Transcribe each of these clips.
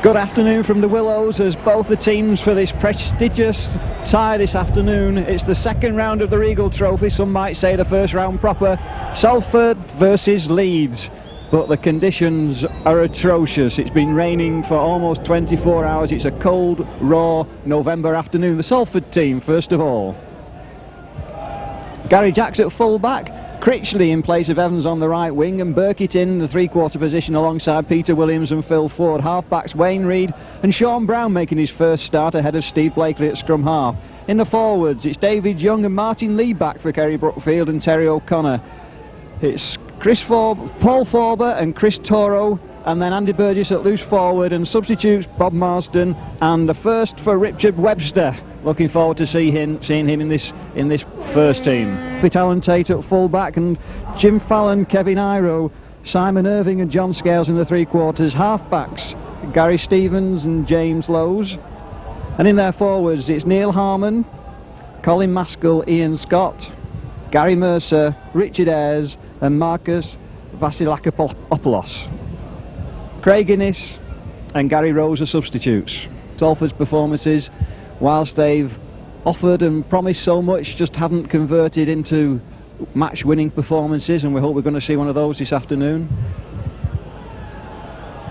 Good afternoon from the Willows as both the teams for this prestigious tie this afternoon. It's the second round of the Regal Trophy, some might say the first round proper. Salford versus Leeds, but the conditions are atrocious. It's been raining for almost 24 hours. It's a cold, raw November afternoon. The Salford team first of all. Gary Jacks at full back, Critchley in place of Evans on the right wing, and Burkitt in the three-quarter position alongside Peter Williams and Phil Ford. Half-backs Wayne Reid and Sean Brown making his first start ahead of Steve Blakely at scrum half. In the forwards, it's David Young and Martin Lee back for Kerry Brookfield and Terry O'Connor. It's Paul Forber and Chris Toro, and then Andy Burgess at loose forward, and substitutes Bob Marsden and the first for Richard Webster. Looking forward to seeing him in this first team. Pete Allen Tate at full back, and Jim Fallon, Kevin Iro, Simon Irving and John Scales in the three quarters. Half backs Gary Stevens and James Lowes, and in their forwards it's Neil Harmon, Colin Maskell, Ian Scott, Gary Mercer, Richard Ayres and Marcus Vasilakopoulos. Craig Innes and Gary Rose are substitutes. Salford's performances, whilst they've offered and promised so much, just haven't converted into match-winning performances, and we hope we're going to see one of those this afternoon.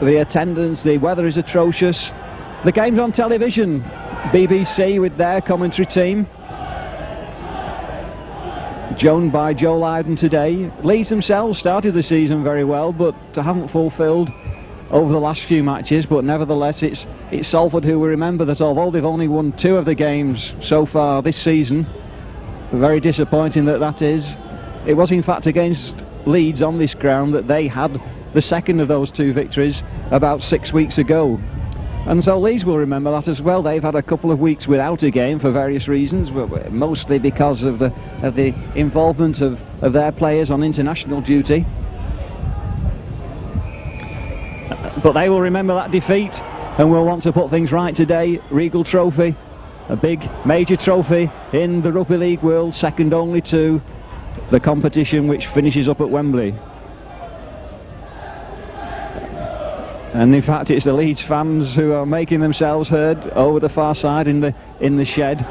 The attendance, the weather is atrocious. The game's on television, BBC with their commentary team, joined by Joe Lydon today. Leeds themselves started the season very well, but haven't fulfilled over the last few matches, but nevertheless it's Salford who will remember that although they've only won 2 of the games so far this season, very disappointing that is. It was in fact against Leeds on this ground that they had the second of those 2 victories about 6 weeks ago, and so Leeds will remember that as well. They've had a couple of weeks without a game for various reasons, mostly because of the involvement of their players on international duty. But they will remember that defeat and will want to put things right today. Regal Trophy, a big major trophy in the Rugby League world, second only to the competition which finishes up at Wembley. And in fact it's the Leeds fans who are making themselves heard over the far side in the shed,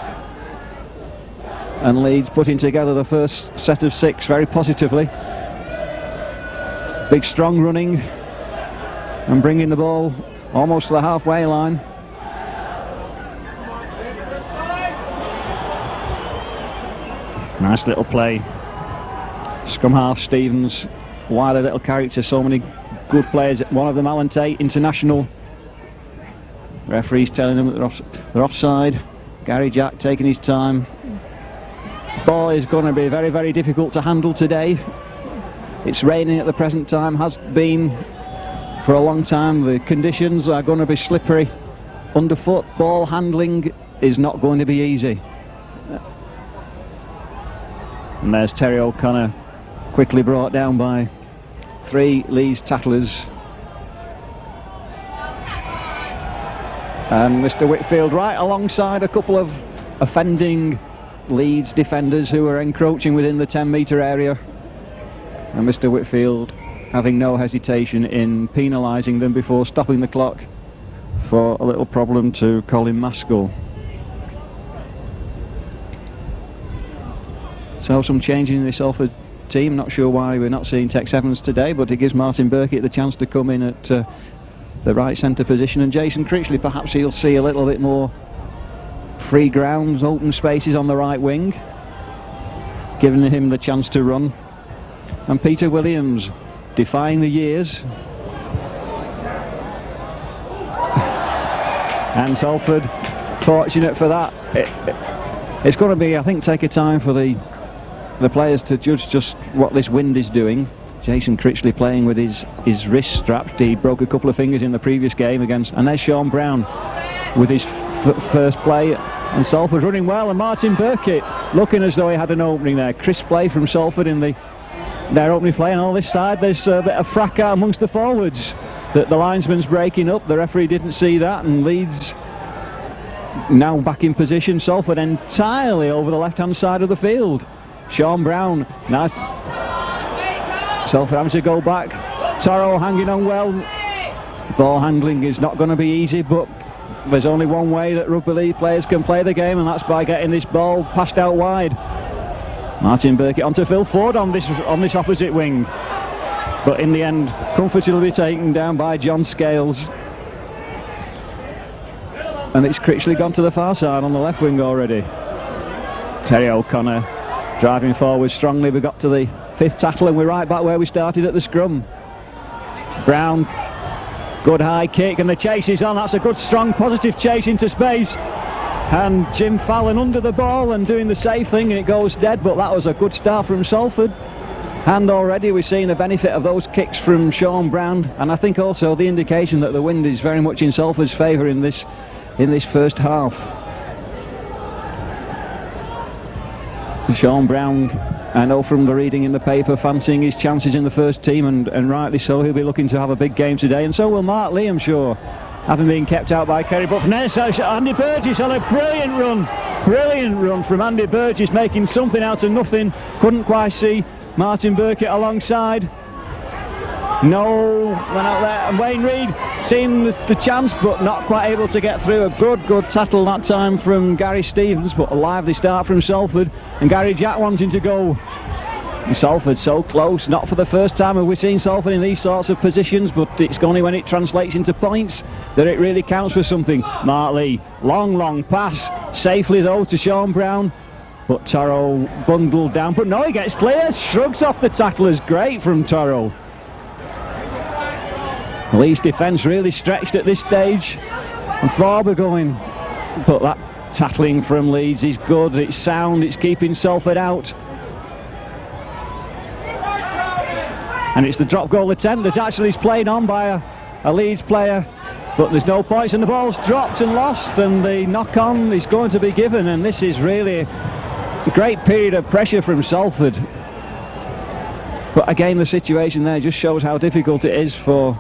and Leeds putting together the first set of 6 very positively. Big strong running and bringing the ball almost to the halfway line. Nice little play. Scrum half Stevens, wily little character, so many good players. One of them, Alan Tate, international. Referees telling them that they're offside. Gary Jack taking his time. Ball is going to be very, very difficult to handle today. It's raining at the present time, has been for a long time. The conditions are going to be slippery underfoot. Ball handling is not going to be easy. And there's Terry O'Connor, quickly brought down by 3 Leeds tacklers. And Mr. Whitfield right alongside a couple of offending Leeds defenders who are encroaching within the 10-metre area. And Mr. Whitfield having no hesitation in penalising them before stopping the clock for a little problem to Colin Maskell. So some changing in the Salford team. Not sure why we're not seeing Tex Evans today, but it gives Martin Burkitt the chance to come in at the right centre position, and Jason Critchley, perhaps he'll see a little bit more free grounds, open spaces on the right wing, giving him the chance to run. And Peter Williams defying the years. And Salford fortunate for that. It's going to be, I think, take a time for the players to judge just what this wind is doing. Jason Critchley playing with his wrist strapped. He broke a couple of fingers in the previous game against, and there's Sean Brown with his first play, and Salford running well, and Martin Burkitt looking as though he had an opening there. Crisp play from Salford in their opening play, and on this side there's a bit of fracas amongst the forwards that the linesman's breaking up. The referee didn't see that, and Leeds now back in position. Salford entirely over the left hand side of the field. Sean Brown, nice. Salford having to go back. Toro hanging on well. Ball handling is not going to be easy, but there's only one way that rugby league players can play the game, and that's by getting this ball passed out wide. Martin Burkitt onto Phil Ford on this opposite wing, but in the end comfortably taken down by John Scales. And it's Critchley gone to the far side on the left wing already. Terry O'Connor driving forward strongly. We got to the 5th tackle and we're right back where we started at the scrum. Brown, good high kick, and the chase is on. That's a good strong positive chase into space, and Jim Fallon under the ball and doing the safe thing, and it goes dead. But that was a good start from Salford, and already we're seeing the benefit of those kicks from Sean Brown, and I think also the indication that the wind is very much in Salford's favour in this first half. Sean Brown, I know from the reading in the paper, fancying his chances in the first team, and rightly so. He'll be looking to have a big game today, and so will Mark Lee, I'm sure, having been kept out by Kerry. But from there, Andy Burgess on a brilliant run from Andy Burgess, making something out of nothing. Couldn't quite see Martin Burkitt alongside. No, went out there, and Wayne Reid seeing the chance but not quite able to get through. A good tackle that time from Gary Stevens, but a lively start from Salford, and Gary Jack wanting to go. And Salford so close, not for the first time have we seen Salford in these sorts of positions, but it's only when it translates into points that it really counts for something. Mark Lee, long pass, safely though to Sean Brown, but Toro bundled down, but no, he gets clear, shrugs off the tacklers. Great from Toro. Leeds defence really stretched at this stage, and Farber going, but that tackling from Leeds is good, it's sound, it's keeping Salford out. And it's the drop goal attempt that actually is played on by a Leeds player, but there's no points, and the ball's dropped and lost, and the knock on is going to be given, and this is really a great period of pressure from Salford. But again, the situation there just shows how difficult it is for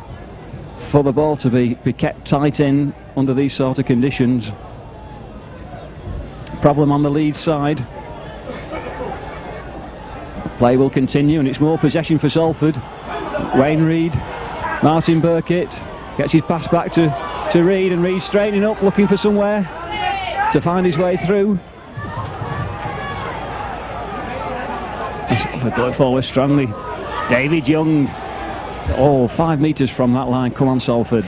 the ball to be kept tight in under these sort of conditions. Problem on the Leeds side. Play will continue, and it's more possession for Salford. Wayne Reid, Martin Burkitt gets his pass back to Reid, and Reid straightening up, looking for somewhere to find his way through. Salford going forward strongly. David Young, 5 metres from that line. Come on, Salford.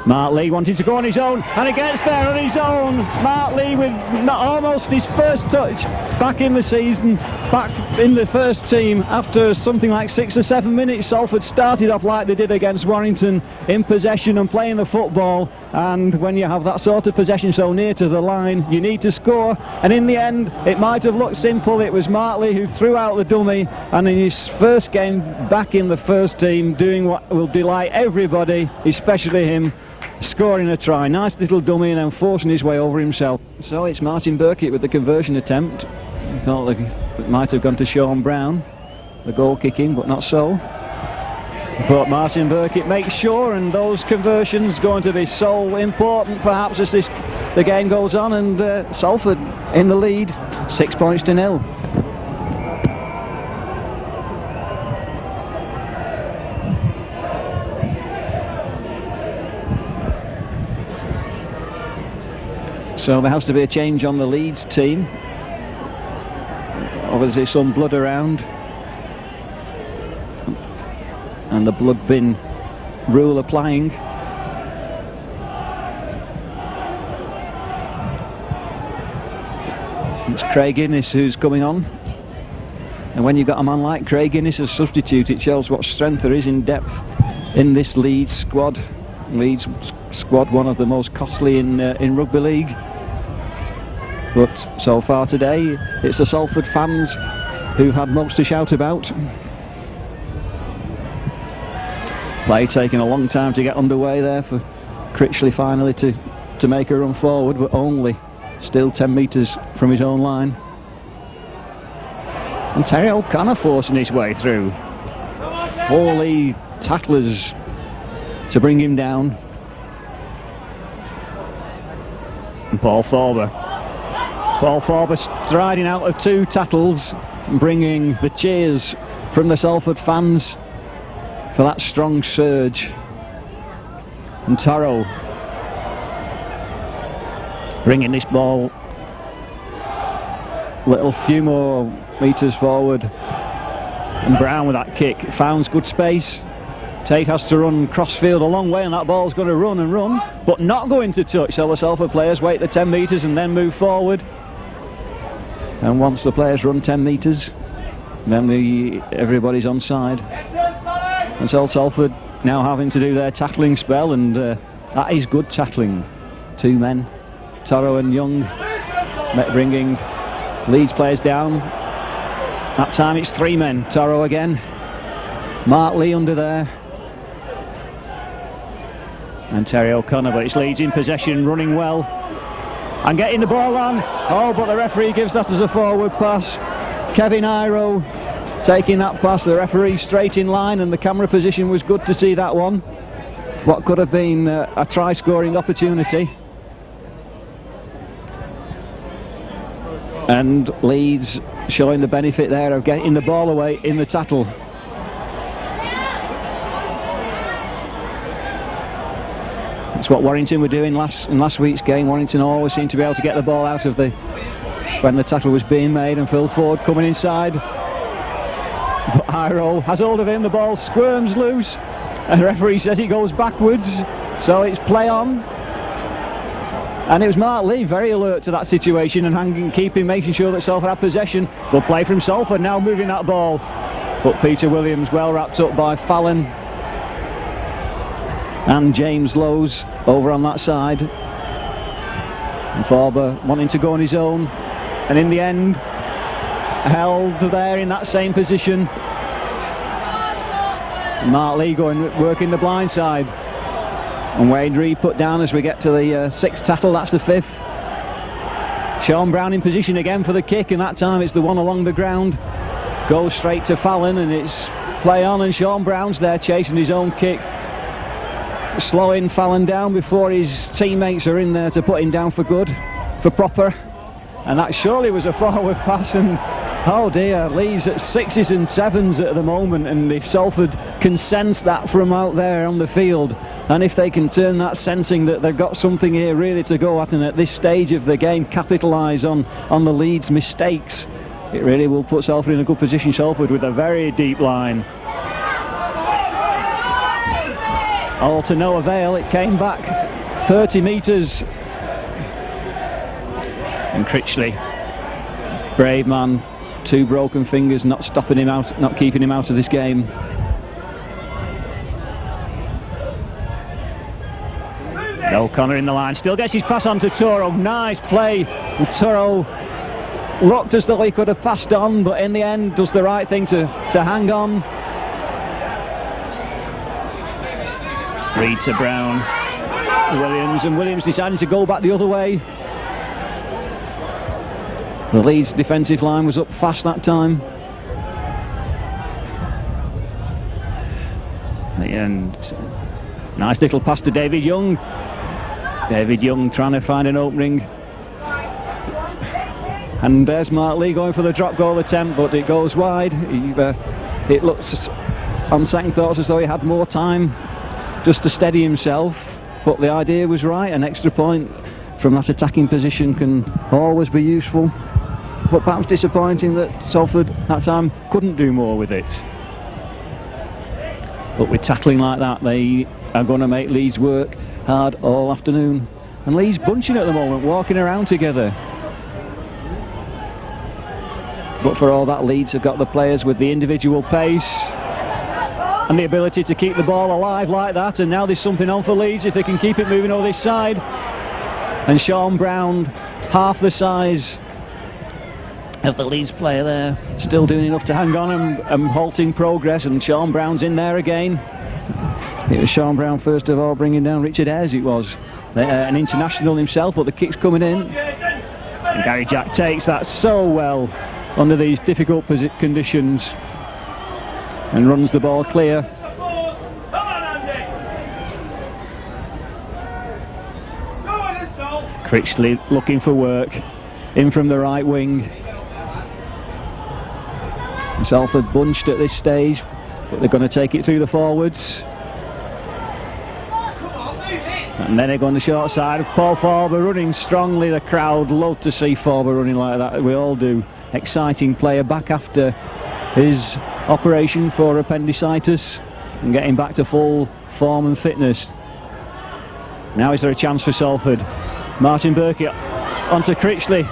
Mark Lee wanting to go on his own, and he gets there on his own. Mark Lee with almost his first touch back in the season, back in the first team after something like 6 or 7 minutes. Salford started off like they did against Warrington, in possession and playing the football, and when you have that sort of possession so near to the line, you need to score, and in the end it might have looked simple. It was Mark Lee who threw out the dummy, and in his first game back in the first team, doing what will delight everybody, especially him, scoring a try. Nice little dummy, and then forcing his way over himself. So it's Martin Burkitt with the conversion attempt. I thought it might have gone to Sean Brown, the goal kicking, but not so. But Martin Burkitt makes sure, and those conversions going to be so important perhaps as the game goes on, and Salford in the lead, 6 points to 0. So there has to be a change on the Leeds team. Obviously some blood around, and the blood bin rule applying. It's Craig Innes who's coming on, and when you've got a man like Craig Innes as substitute, it shows what strength there is in depth in this Leeds squad. Leeds squad, one of the most costly in rugby league. But so far today, it's the Salford fans who've had most to shout about. Play taking a long time to get underway there for Critchley finally to make a run forward, but only still 10 metres from his own line. And Terry O'Connor forcing his way through. 4 lead tacklers to bring him down. And Paul Farber striding out of 2 tackles, bringing the cheers from the Salford fans for that strong surge And Toro bringing this ball a few more metres forward. And Brown with that kick found good space. Tate has to run crossfield a long way, and that ball's going to run and run, but not going to touch. So the Salford players wait the 10 metres and then move forward. And once the players run 10 metres, then everybody's onside. And so Salford now having to do their tackling spell, and that is good tackling. 2 men, Toro and Young, bringing Leeds players down. That time it's 3 men. Toro again, Mark Lee under there, and Terry O'Connor. But it's Leeds in possession, running well and getting the ball on. Oh, but the referee gives that as a forward pass. Kevin Iro taking that pass, the referee straight in line, and the camera position was good to see that one. What could have been a try scoring opportunity. And Leeds showing the benefit there of getting the ball away in the tackle. That's what Warrington were doing in last week's game. Warrington always seemed to be able to get the ball out of when the tackle was being made, and Phil Ford coming inside. But Iro has hold of him, the ball squirms loose, and the referee says it goes backwards, so it's play on. And it was Mark Lee very alert to that situation and making sure that Salford had possession. Good play from Salford, now moving that ball. But Peter Williams well wrapped up by Fallon and James Lowes over on that side. And Forber wanting to go on his own, and in the end held there in that same position. Mark Lee working the blind side, and Wayne Reid put down as we get to the 6th tackle. That's the 5th. Sean Brown in position again for the kick, and that time it's the one along the ground, goes straight to Fallon, and it's play on, and Sean Brown's there chasing his own kick, slowing Fallon down before his teammates are in there to put him down for good, for proper. And that surely was a forward pass, and oh dear, Leeds at 6s and 7s at the moment, and if Salford can sense that from out there on the field, and if they can turn that sensing that they've got something here really to go at, and at this stage of the game capitalise on the Leeds mistakes, it really will put Salford in a good position. Salford with a very deep line. All to no avail. It came back 30 metres. And Critchley, brave man, 2 broken fingers, not stopping him out, not keeping him out of this game. O'Connor in the line, still gets his pass on to Toro. Nice play. And Toro looked as though he could have passed on, but in the end does the right thing to hang on. Reid to Brown, Williams, and Williams deciding to go back the other way. The Leeds defensive line was up fast that time. And nice little pass to David Young. David Young trying to find an opening. And there's Mark Lee going for the drop goal attempt, but it goes wide. It looks on second thoughts as though he had more time just to steady himself, but the idea was right. An extra point from that attacking position can always be useful, but perhaps disappointing that Salford that time couldn't do more with it. But with tackling like that, they are going to make Leeds work hard all afternoon. And Leeds bunching at the moment, walking around together. But for all that, Leeds have got the players with the individual pace and the ability to keep the ball alive like that. And now there's something on for Leeds if they can keep it moving over this side. And Sean Brown, half the size of the Leeds player there, still doing enough to hang on and halting progress. And Sean Brown's in there again. It was Sean Brown first of all bringing down Richard Ayres. It was an international himself, but the kick's coming in, and Gary Jack takes that so well under these difficult conditions and runs the ball clear. Critchley looking for work in from the right wing. Salford bunched at this stage, but they're going to take it through the forwards. And then they go on the short side of Paul Forber running strongly. The crowd love to see Forber running like that. We all do. Exciting player back after his operation for appendicitis and getting back to full form and fitness. Now is there a chance for Salford? Martin Burke onto Critchley.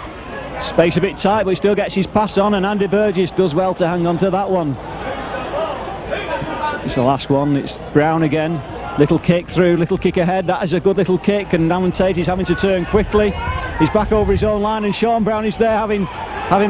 Space a bit tight, but he still gets his pass on, and Andy Burgess does well to hang on to that one. It's the last one. It's Brown again. Little kick through, little kick ahead. That is a good little kick, and Alan Tate is having to turn quickly. He's back over his own line, and Sean Brown is there having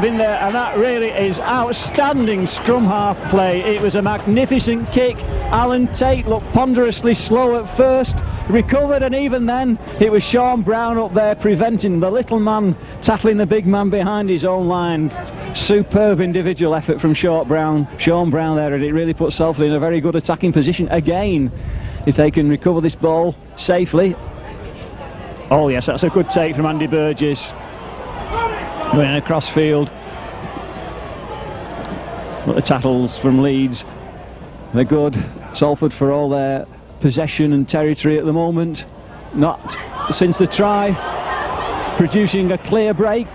been there, and that really is outstanding scrum half play. It was a magnificent kick. Alan Tate looked ponderously slow at first, recovered, and even then it was Sean Brown up there preventing the little man tackling the big man behind his own line. Superb individual effort from Sean Brown there, and it really puts Salford in a very good attacking position again. If they can recover this ball safely. Oh yes, that's a good take from Andy Burgess. Going across field. But the tackles from Leeds, they're good. Salford, for all their possession and territory at the moment, not since the try, producing a clear break.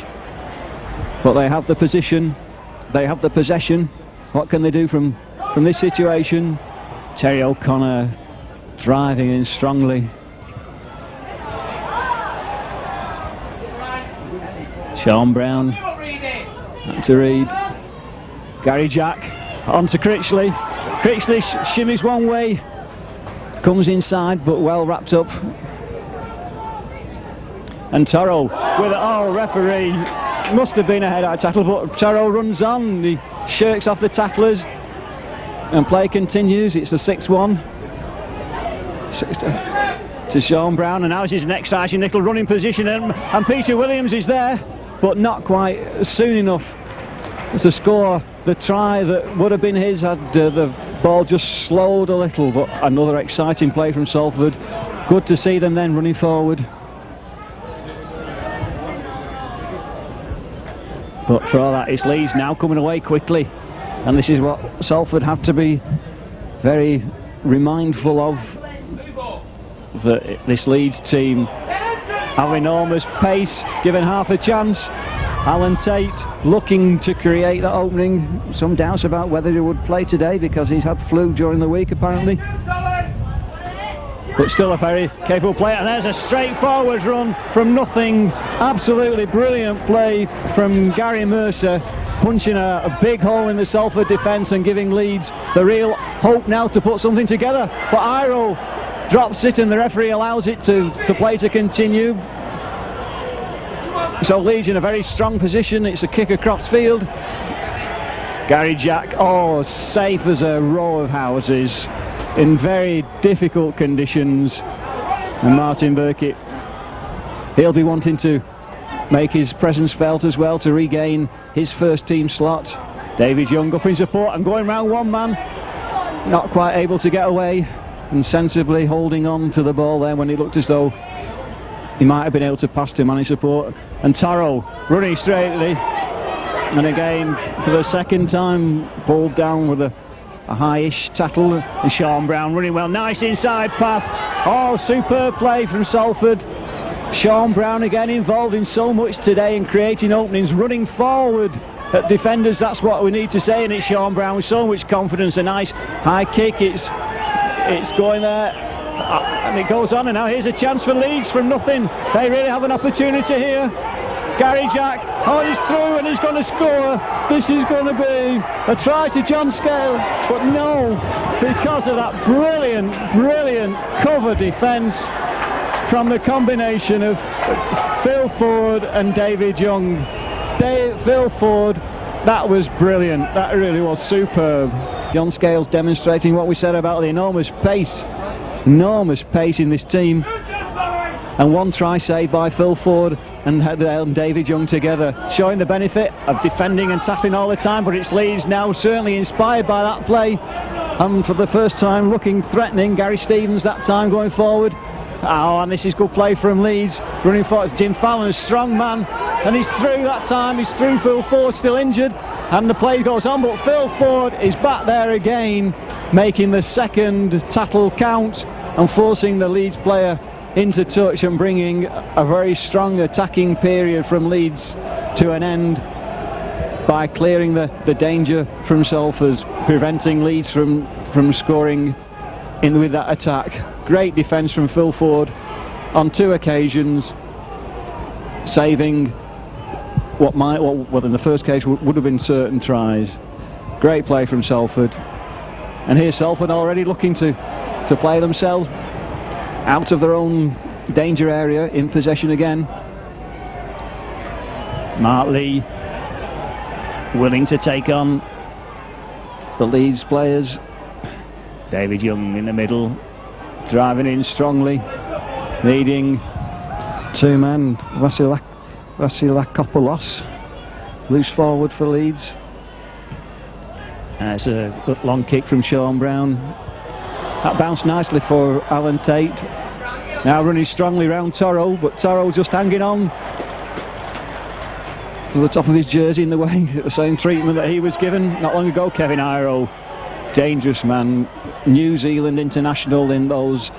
But they have the position, they have the possession. What can they do from this situation? Terry O'Connor driving in strongly. Sean Brown to Reed. Gary Jack onto Critchley. Critchley shimmies one way, comes inside but well wrapped up. And Toro with it. Oh, referee must have been a head-out tackle, but Toro runs on. He shirks off the tacklers and play continues. It's the 6-1 to Sean Brown, and now it's his next exciting little running position, and Peter Williams is there, but not quite soon enough to score the try that would have been his had the ball just slowed a little. But another exciting play from Salford. Good to see them then running forward. But for all that, it's Leeds now coming away quickly, and this is what Salford have to be very remindful of. That this Leeds team have enormous pace, given half a chance. Alan Tate looking to create that opening. Some doubts about whether he would play today because he's had flu during the week apparently. But still a very capable player, and there's a straightforward run from nothing. Absolutely brilliant play from Gary Mercer, punching a big hole in the Salford defence and giving Leeds the real hope now to put something together. But Iro drops it, and the referee allows it to play to continue. So Leeds in a very strong position. It's a kick across field. Gary Jack, oh, safe as a row of houses in very difficult conditions. And Martin Burke, he'll be wanting to make his presence felt as well to regain his first team slot. David Young up in support and going round one man, not quite able to get away, and sensibly holding on to the ball there when it looked as though he might have been able to pass to man in support. And Taro running straightly, and again for the second time pulled down with a high-ish tackle. And Sean Brown running well, nice inside pass. Oh, superb play from Salford. Sean Brown again involved in so much today and creating openings, running forward at defenders. That's what we need to say, and it's Sean Brown with so much confidence. A nice high kick, it's going there, and it goes on, and now here's a chance for Leeds from nothing. They really have an opportunity here. Gary Jack, oh, he's through and he's going to score. This is going to be a try to John Scales, but no, because of that brilliant cover defence from the combination of Phil Ford and David Young. Phil Ford, that was brilliant. That really was superb. John Scales demonstrating what we said about the enormous pace in this team. And one try saved by Phil Ford and David Young together, showing the benefit of defending and tackling all the time. But it's Leeds now certainly inspired by that play, and for the first time looking threatening. Gary Stevens that time going forward. Oh, and this is good play from Leeds. Running forward, Jim Fallon, a strong man, and he's through that time. He's through. Phil Ford still injured, and the play goes on, but Phil Ford is back there again, making the second tackle count and forcing the Leeds player into touch and bringing a very strong attacking period from Leeds to an end by clearing the danger from Salford, preventing Leeds from scoring in with that attack. Great defence from Phil Ford on 2 occasions, saving what in the first case would have been certain tries. Great play from Salford, and here's Salford already looking to play themselves out of their own danger area, in possession again. Mark Lee willing to take on the Leeds players. David Young in the middle, driving in strongly, leading 2 men. Vasilakopoulos, loose forward for Leeds. It's a good long kick from Sean Brown. That bounced nicely for Alan Tate. Now running strongly round Toro, but Toro just hanging on to the top of his jersey in the way, the same treatment that he was given not long ago. Kevin Iro, dangerous man, New Zealand international in those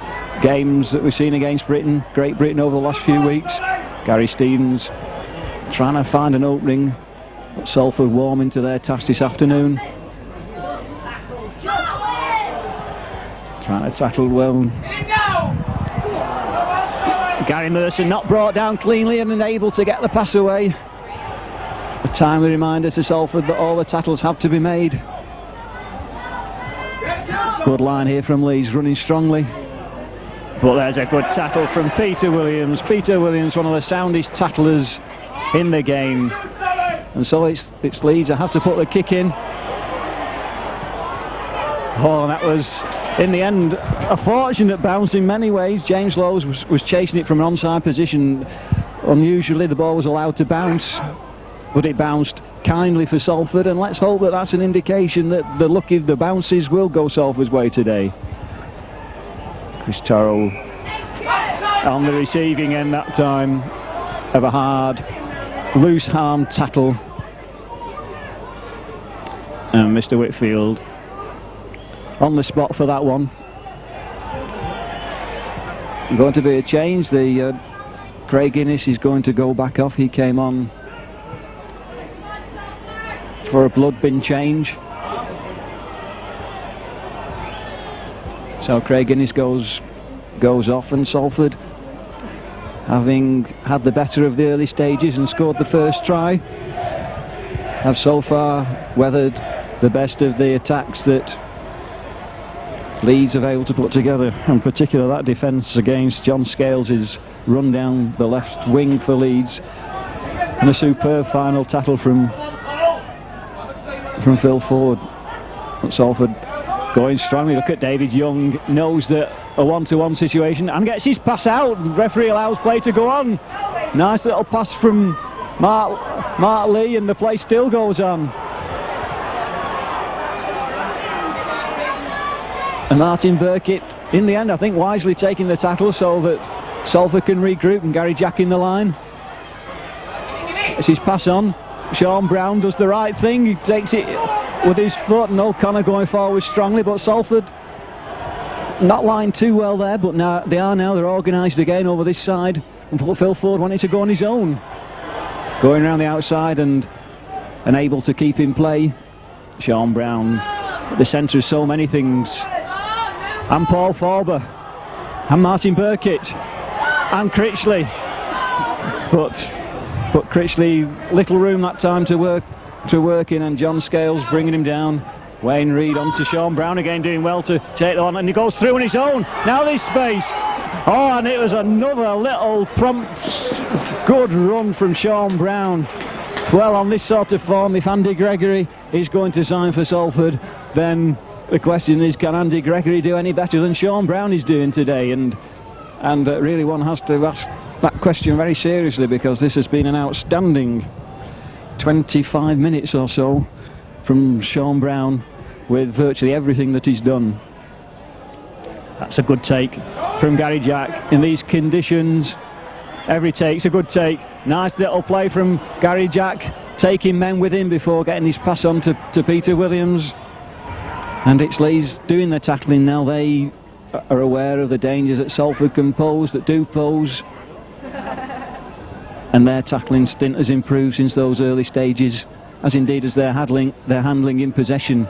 games that we've seen against Great Britain over the last few weeks. Gary Stevens trying to find an opening, but Salford warming to their task this afternoon. Trying to tackle well. Gary Mercer not brought down cleanly and unable to get the pass away. A timely reminder to Salford that all the tackles have to be made. Good line here from Leeds, running strongly. But there's a good tackle from Peter Williams. Peter Williams, one of the soundest tacklers in the game. And so it's Leeds that have to put the kick in. Oh, that was, in the end, a fortunate bounce in many ways. James Lowes was chasing it from an onside position. Unusually, the ball was allowed to bounce, but it bounced kindly for Salford, and let's hope that that's an indication that the bounces will go Salford's way today. Chris Toro on the receiving end that time of a hard, loose arm tackle, and Mr. Whitfield on the spot for that one. Going to be a change. Craig Innes is going to go back off. He came on for a blood bin change. So Craig Innes goes off, and Salford, having had the better of the early stages and scored the first try, have so far weathered the best of the attacks that Leeds have able to put together, in particular that defence against John Scales' run down the left wing for Leeds, and a superb final tackle from Phil Ford. But Salford going strongly. Look at David Young, knows that a one-to-one situation and gets his pass out. The referee allows play to go on. Nice little pass from Mark Lee, and the play still goes on. And Martin Burkitt, in the end, I think wisely taking the tackle so that Salford can regroup, and Gary Jack in the line. It's his pass on. Sean Brown does the right thing. He takes it with his foot, and O'Connor going forward strongly, but Salford not lined too well there, but now they're organised again over this side, and Phil Ford wanted to go on his own, going around the outside and able to keep in play. Sean Brown at the centre of so many things, and Paul Forber and Martin Burkitt and Critchley, but Critchley, little room that time to work in, and John Scales bringing him down. Wayne Reid onto Sean Brown again, doing well to take the one, and he goes through on his own. Now there's space. Oh, and it was another little prompt, good run from Sean Brown. Well, on this sort of form, if Andy Gregory is going to sign for Salford, then the question is, can Andy Gregory do any better than Sean Brown is doing today? And really one has to ask that question very seriously, because this has been an outstanding 25 minutes or so from Sean Brown, with virtually everything that he's done. That's a good take from Gary Jack in these conditions. Every take's a good take. Nice little play from Gary Jack, taking men with him before getting his pass on to Peter Williams. And it's Leeds doing the tackling now. They are aware of the dangers that Salford can pose, that do pose, and their tackling stint has improved since those early stages, as indeed as their handling in possession.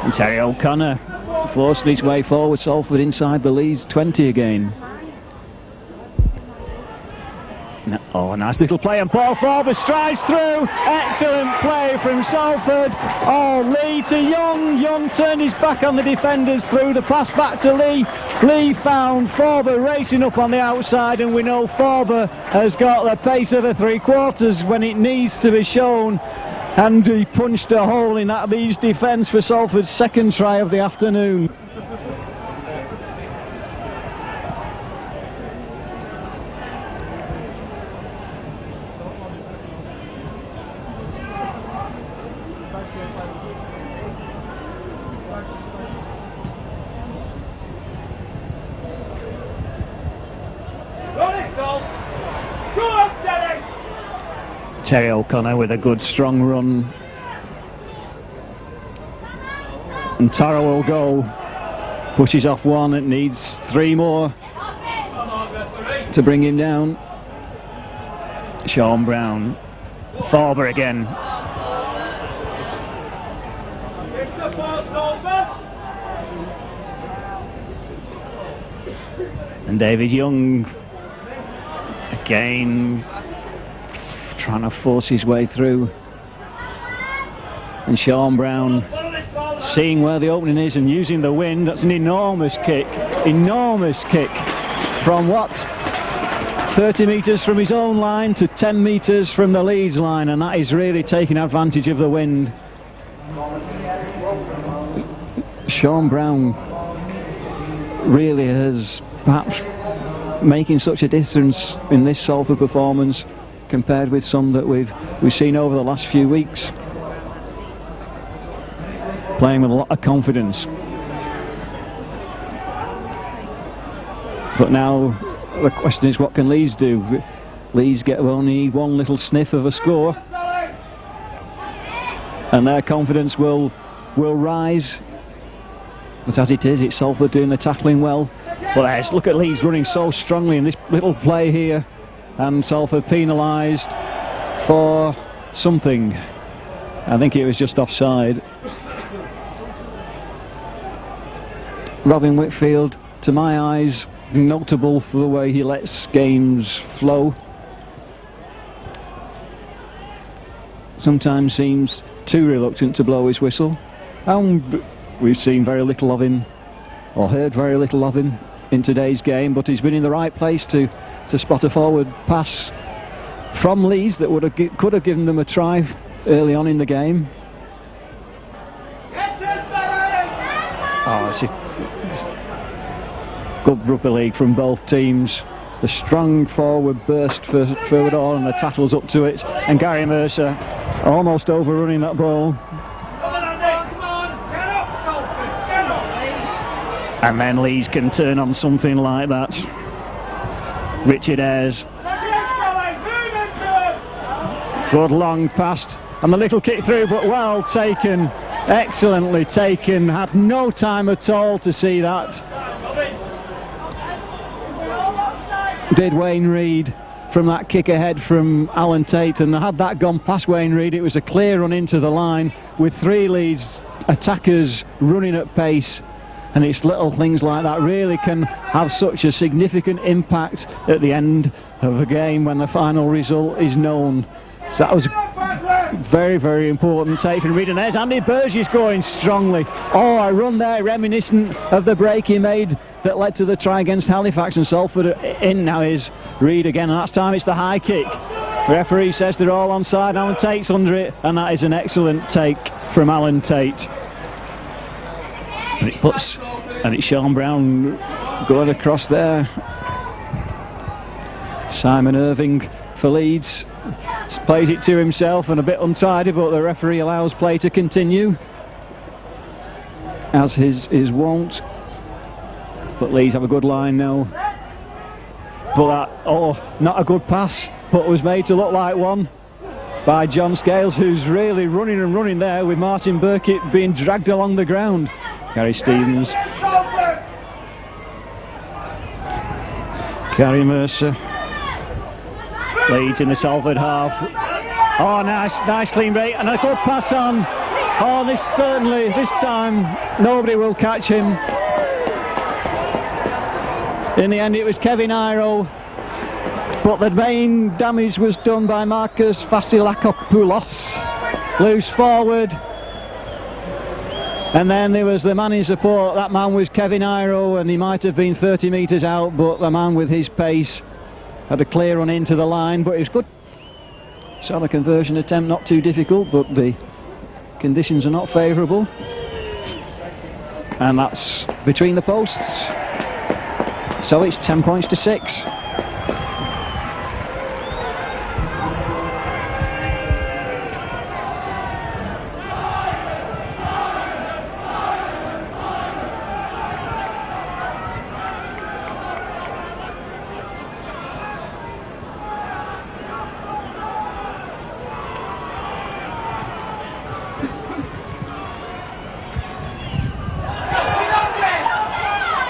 And Terry O'Connor forcing his way forward, Salford inside the Leeds 20 again. Oh, nice little play, and Paul Forber strides through. Excellent play from Salford. Oh, Lee to Young. Young turned his back on the defenders, through the pass back to Lee. Lee found Forber racing up on the outside, and we know Forber has got the pace of the three-quarters when it needs to be shown. And he punched a hole in that Leeds defence for Salford's second try of the afternoon. Terry O'Connor with a good strong run, and Tara will go, pushes off one, it needs 3 more to bring him down. Sean Brown, Forber again, and David Young again trying to force his way through, and Sean Brown seeing where the opening is and using the wind. That's an enormous kick from what, 30 metres from his own line to 10 metres from the Leeds line, and that is really taking advantage of the wind. Sean Brown really has perhaps making such a difference in this Salford performance compared with some that we've seen over the last few weeks. Playing with a lot of confidence. But now the question is, what can Leeds do? Leeds will need one little sniff of a score, and their confidence will rise. But as it is, it's Salford doing the tackling well. But look at Leeds running so strongly in this little play here, and Salford penalised for something. I think it was just offside. Robin Whitfield, to my eyes, notable for the way he lets games flow. Sometimes seems too reluctant to blow his whistle, and we've seen very little of him, or heard very little of him in today's game, but he's been in the right place to spot a forward pass from Leeds that could have given them a try early on in the game. Oh, it's a good rugby league from both teams. The strong forward burst for Woodall, and the tackles up to it, and Gary Mercer almost overrunning that ball. And then Leeds can turn on something like that. Richard Ayres. Good long pass, and the little kick through, but well taken, excellently taken. Had no time at all to see that. Did Wayne Reid from that kick ahead from Alan Tate, and had that gone past Wayne Reid, it was a clear run into the line with 3 Leeds attackers running at pace. And it's little things like that really can have such a significant impact at the end of a game when the final result is known. So that was very, very important take from Reid. And there's Andy Burgess going strongly. Oh, a run there reminiscent of the break he made that led to the try against Halifax, and Salford in now is Reid again, and that's time it's the high kick. The referee says they're all onside. Alan Tate's under it, and that is an excellent take from Alan Tate. And it's Sean Brown going across there. Simon Irving for Leeds plays it to himself, and a bit untidy, but the referee allows play to continue as his wont. But Leeds have a good line now. But not a good pass, but was made to look like one by John Scales, who's really running there with Martin Burkitt being dragged along the ground. Gary Stevens Gary Mercer. Leeds in the Salford half. Oh, nice clean break and a good pass on. Oh, this time nobody will catch him. In the end it was Kevin Iro, but the main damage was done by Marcus Vasilakopoulos, loose forward. And then there was the man in support. That man was Kevin Iro, and he might have been 30 metres out, but the man with his pace had a clear run into the line, but it was good. So the conversion attempt not too difficult, but the conditions are not favourable. And that's between the posts. So it's 10 points to 6.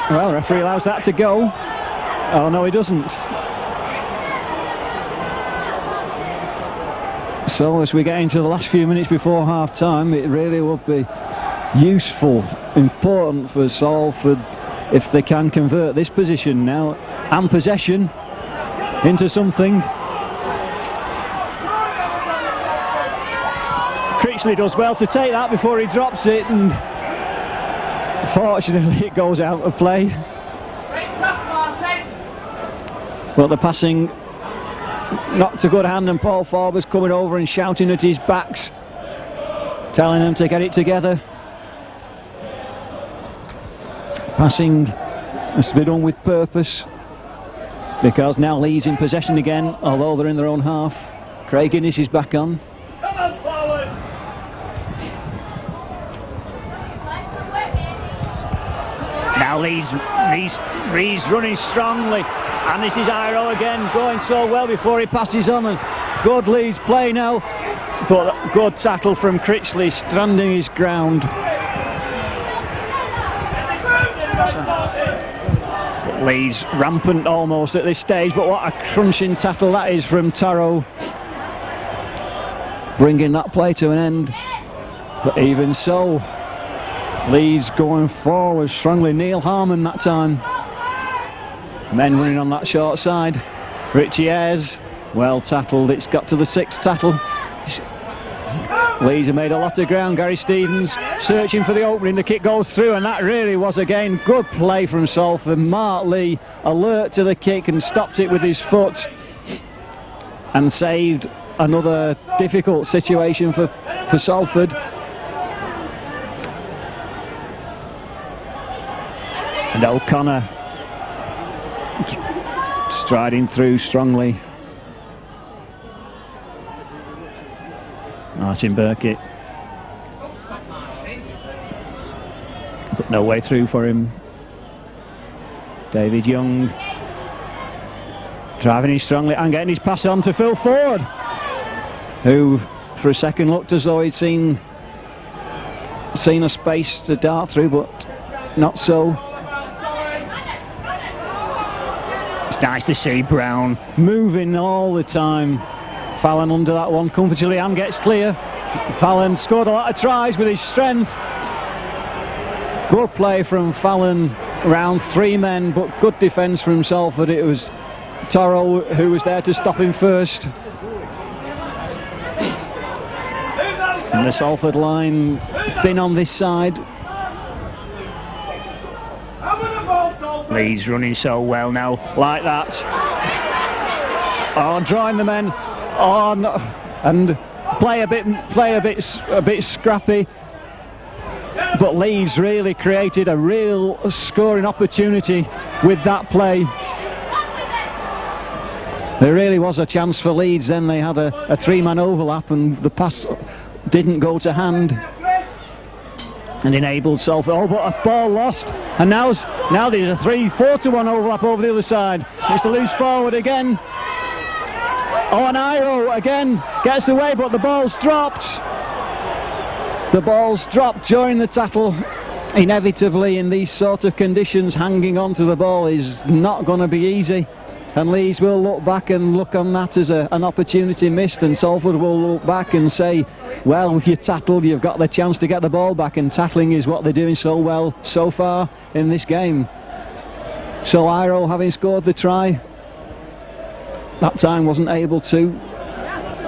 Well, the referee allows that to go. Oh no, he doesn't. So as we get into the last few minutes before half time, it really would be useful, important for Salford if they can convert this position now and possession into something. Critchley does well to take that before he drops it, and fortunately it goes out of play. But the passing not to good hand, and Paul Forber's coming over and shouting at his backs, telling them to get it together. Passing has to be done with purpose, because now Leeds in possession again, although they're in their own half. Craig Innes is back on. Now Leeds running strongly, and this is Iro again, going so well before he passes on, and good Leeds play now, but good tackle from Critchley, stranding his ground. But Leeds rampant almost at this stage, but what a crunching tackle that is from Taro, bringing that play to an end. But even so, Leeds going forward strongly. Neil Harmon that time. Men running on that short side. Richie Ayres, well tackled. It's got to the sixth tackle. Leeds have made a lot of ground. Gary Stevens searching for the opening. The kick goes through, and that really was again good play from Salford. Mark Lee alert to the kick and stopped it with his foot and saved another difficult situation for Salford. And O'Connor striding through strongly. Martin Burkitt, but no way through for him. David Young driving in strongly and getting his pass on to Phil Ford, who for a second looked as though he'd seen a space to dart through, but not so. It's nice to see Brown moving all the time. Fallon under that one comfortably and gets clear. Fallon scored a lot of tries with his strength. Good play from Fallon around three men, but good defence from Salford. It was Toro who was there to stop him first. And the Salford line thin on this side. Leeds running so well now, like that. Oh, drawing the men on and play a bit scrappy. But Leeds really created a real scoring opportunity with that play. There really was a chance for Leeds. Then they had a three-man overlap, and the pass didn't go to hand and enabled Salford. Oh, but a ball lost, and now there's a 3-4-1 overlap over the other side. It's a loose forward again. Oh, and Iro again gets away, but the ball's dropped. The ball's dropped during the tackle. Inevitably, in these sort of conditions, hanging on to the ball is not going to be easy. and Leeds will look back and look on that as an opportunity missed, and Salford will look back and say, well, you tattled, you've got the chance to get the ball back, and tackling is what they're doing so well so far in this game. So Iro, having scored the try, that time wasn't able to,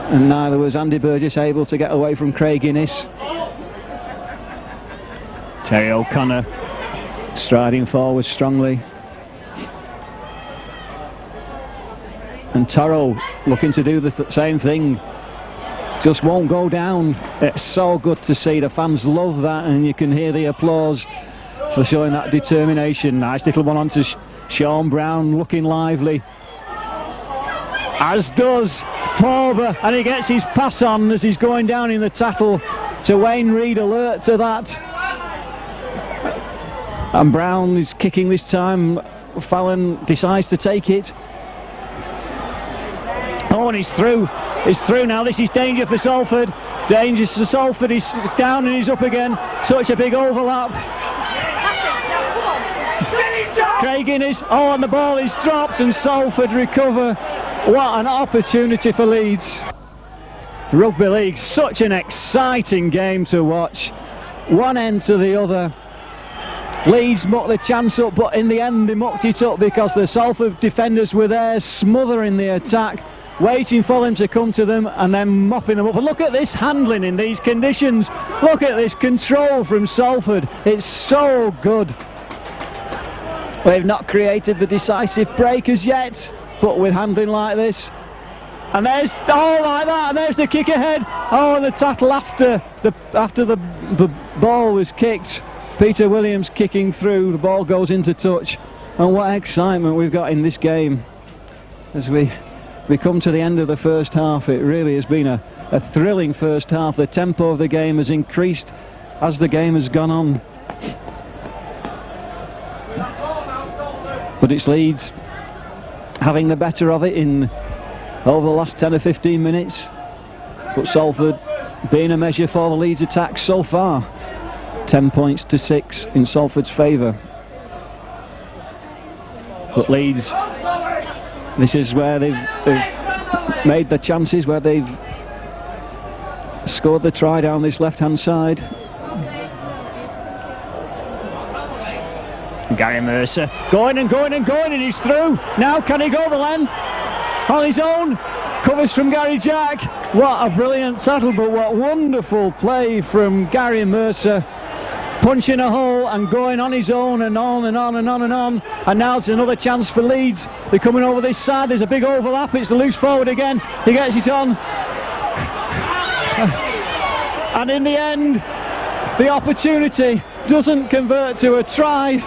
and neither was Andy Burgess able to get away from Craig Innes. Terry O'Connor striding forward strongly, and Toro looking to do the same thing, just won't go down. It's so good to see. The fans love that, and you can hear the applause for showing that determination. Nice little one onto Sean Brown, looking lively, as does Forber, and he gets his pass on as he's going down in the tackle to Wayne Reed, alert to that. And Brown is kicking this time. Fallon decides to take it. Oh, and he's through. He's through now. This is danger for Salford. Danger for Salford. He's down and he's up again. Such a big overlap. Craig Innes. Oh, and the ball is dropped and Salford recover. What an opportunity for Leeds. Rugby League, such an exciting game to watch. One end to the other. Leeds mucked the chance up, but in the end they mucked it up because the Salford defenders were there smothering the attack, waiting for them to come to them and then mopping them up. And look at this handling in these conditions. Look at this control from Salford. It's so good. They've not created the decisive break as yet, but with handling like this. And there's, oh, like that, and there's the kick ahead. Oh, and the tattle after the ball was kicked. Peter Williams kicking through, the ball goes into touch, and what excitement we've got in this game as we come to the end of the first half. It really has been a thrilling first half. The tempo of the game has increased as the game has gone on, but it's Leeds having the better of it in over the last 10 or 15 minutes, but Salford being a measure for the Leeds attack so far. 10 points to 6 in Salford's favour. But Leeds, this is where they've made the chances, where they've scored the try down this left-hand side. Gary Mercer going and going and going, and he's through. Now can he go the length on his own? Covers from Gary Jack. What a brilliant tackle, but what wonderful play from Gary Mercer, punching a hole and going on his own and on and on and on and on. And now it's another chance for Leeds. They're coming over this side. There's a big overlap. It's the loose forward again. He gets it on. And in the end, the opportunity doesn't convert to a try.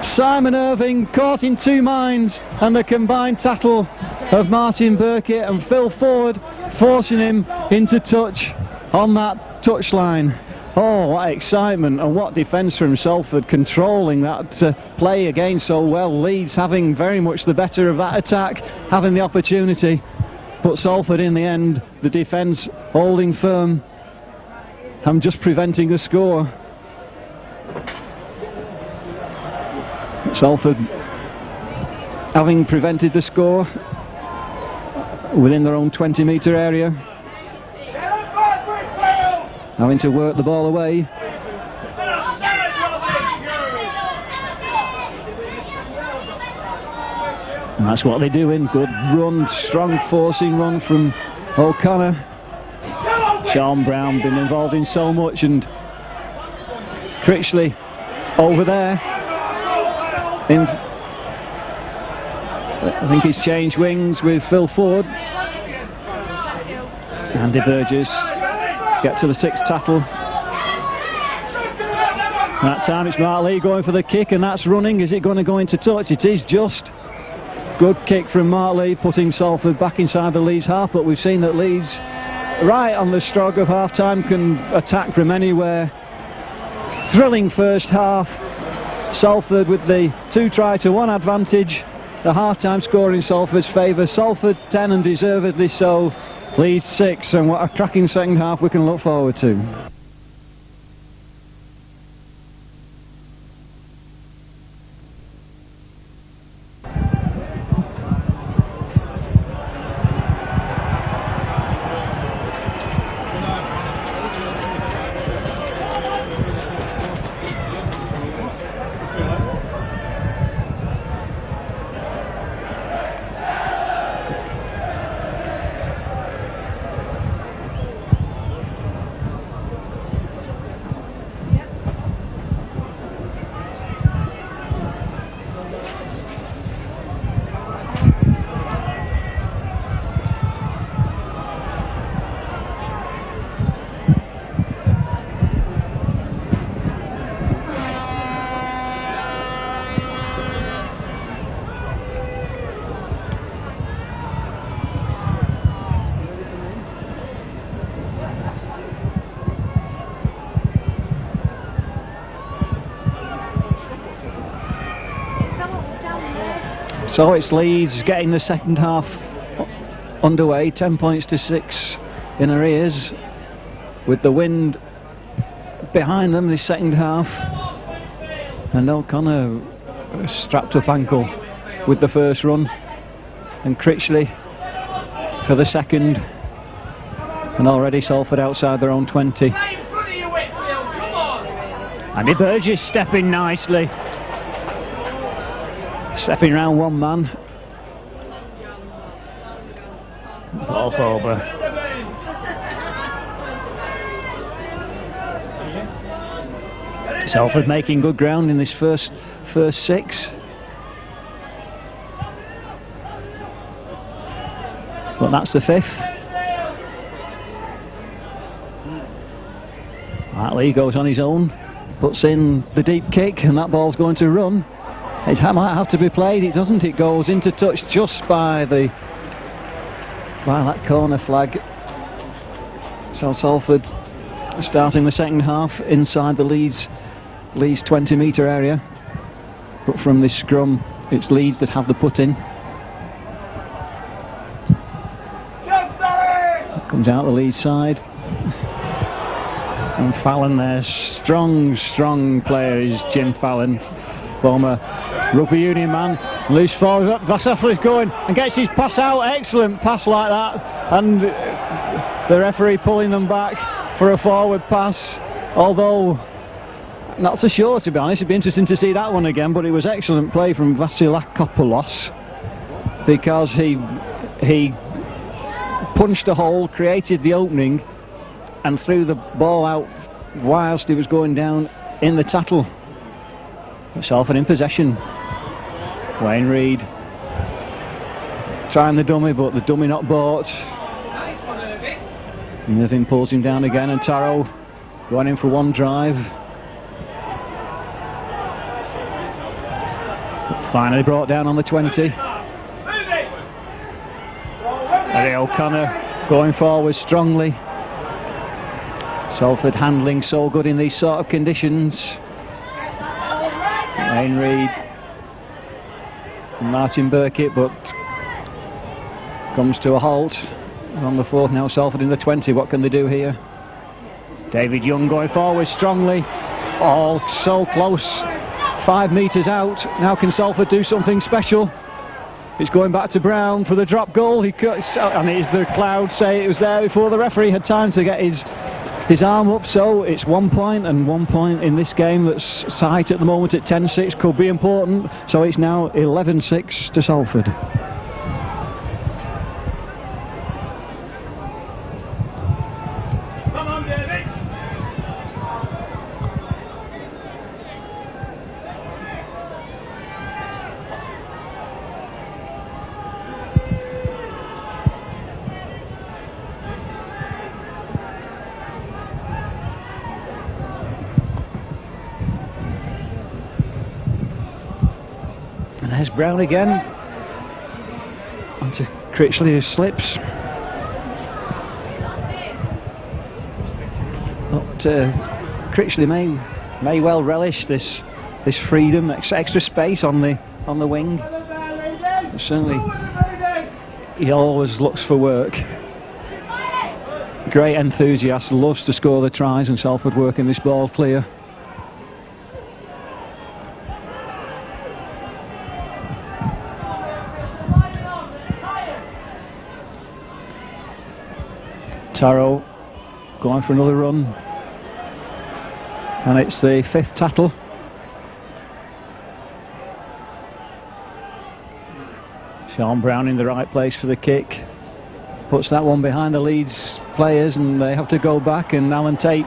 Simon Irving caught in two minds, and the combined tackle of Martin Burkitt and Phil Ford forcing him into touch on that touchline. Oh, what excitement, and what defence from Salford, controlling that play again so well. Leeds having very much the better of that attack, having the opportunity, but Salford in the end, the defence holding firm and just preventing the score. Salford having prevented the score within their own 20-metre area, having to work the ball away. And that's what they're doing. Good run, strong forcing run from O'Connor. Sean Brown been involved in so much, and Critchley over there. I think he's changed wings with Phil Ford. Andy Burgess get to the sixth tackle. That time it's Mark Lee going for the kick, and that's running. Is it going to go into touch? It is just. Good kick from Mark Lee, putting Salford back inside the Leeds half, but we've seen that Leeds, right on the stroke of half-time, can attack from anywhere. Thrilling first half. Salford with the 2-try-to-1 advantage. The half-time score in Salford's favour. Salford 10, and deservedly so. Leeds 6, and what a cracking second half we can look forward to. So it's Leeds getting the second half underway, 10 points to 6 in arrears, with the wind behind them this second half, and O'Connor strapped up ankle with the first run, and Critchley for the second, and already Salford outside their own 20. Andy Burgess stepping nicely, stepping round one man. Ball over. Salford making good ground in this first 6. But that's the 5th. Hartley goes on his own, puts in the deep kick, and that ball's going to run. It might have to be played, it doesn't. It goes into touch just by that corner flag. So Salford starting the second half inside the Leeds 20-metre area. But from this scrum, it's Leeds that have the put in. Comes out the Leeds side. And Fallon there, strong player is Jim Fallon, former rugby union man. Loose forward, Vasafra is going and gets his pass out, excellent pass like that, and the referee pulling them back for a forward pass, although not so sure, to be honest. It'd be interesting to see that one again, but it was excellent play from Vasilakopoulos, because he punched a hole, created the opening, and threw the ball out whilst he was going down in the tattle. Salford in possession. Wayne Reid trying the dummy, but the dummy not bought. Nothing pulls him down again, and Taro going in for one drive. Finally brought down on the 20. Eddie O'Connor going forward strongly. Salford handling so good in these sort of conditions. Wayne Reid and Martin Burkitt, but comes to a halt. On the 4th now, Salford in the 20. What can they do here? David Young going forward strongly. Oh, so close. 5 metres out. Now can Salford do something special? It's going back to Brown for the drop goal. He cuts, and the crowd say it was there before the referee had time to get his arm up. So it's 1 point, and 1 point in this game that's tight at the moment at 10-6 could be important. So it's now 11-6 to Salford. There's Brown again, onto Critchley, who slips. But Critchley may well relish this freedom, extra space on the wing. Certainly, he always looks for work. Great enthusiast, loves to score the tries, and Salford working this ball clear. Taro going for another run, and it's the 5th tattle. Sean Brown in the right place for the kick, puts that one behind the Leeds players, and they have to go back, and Alan Tate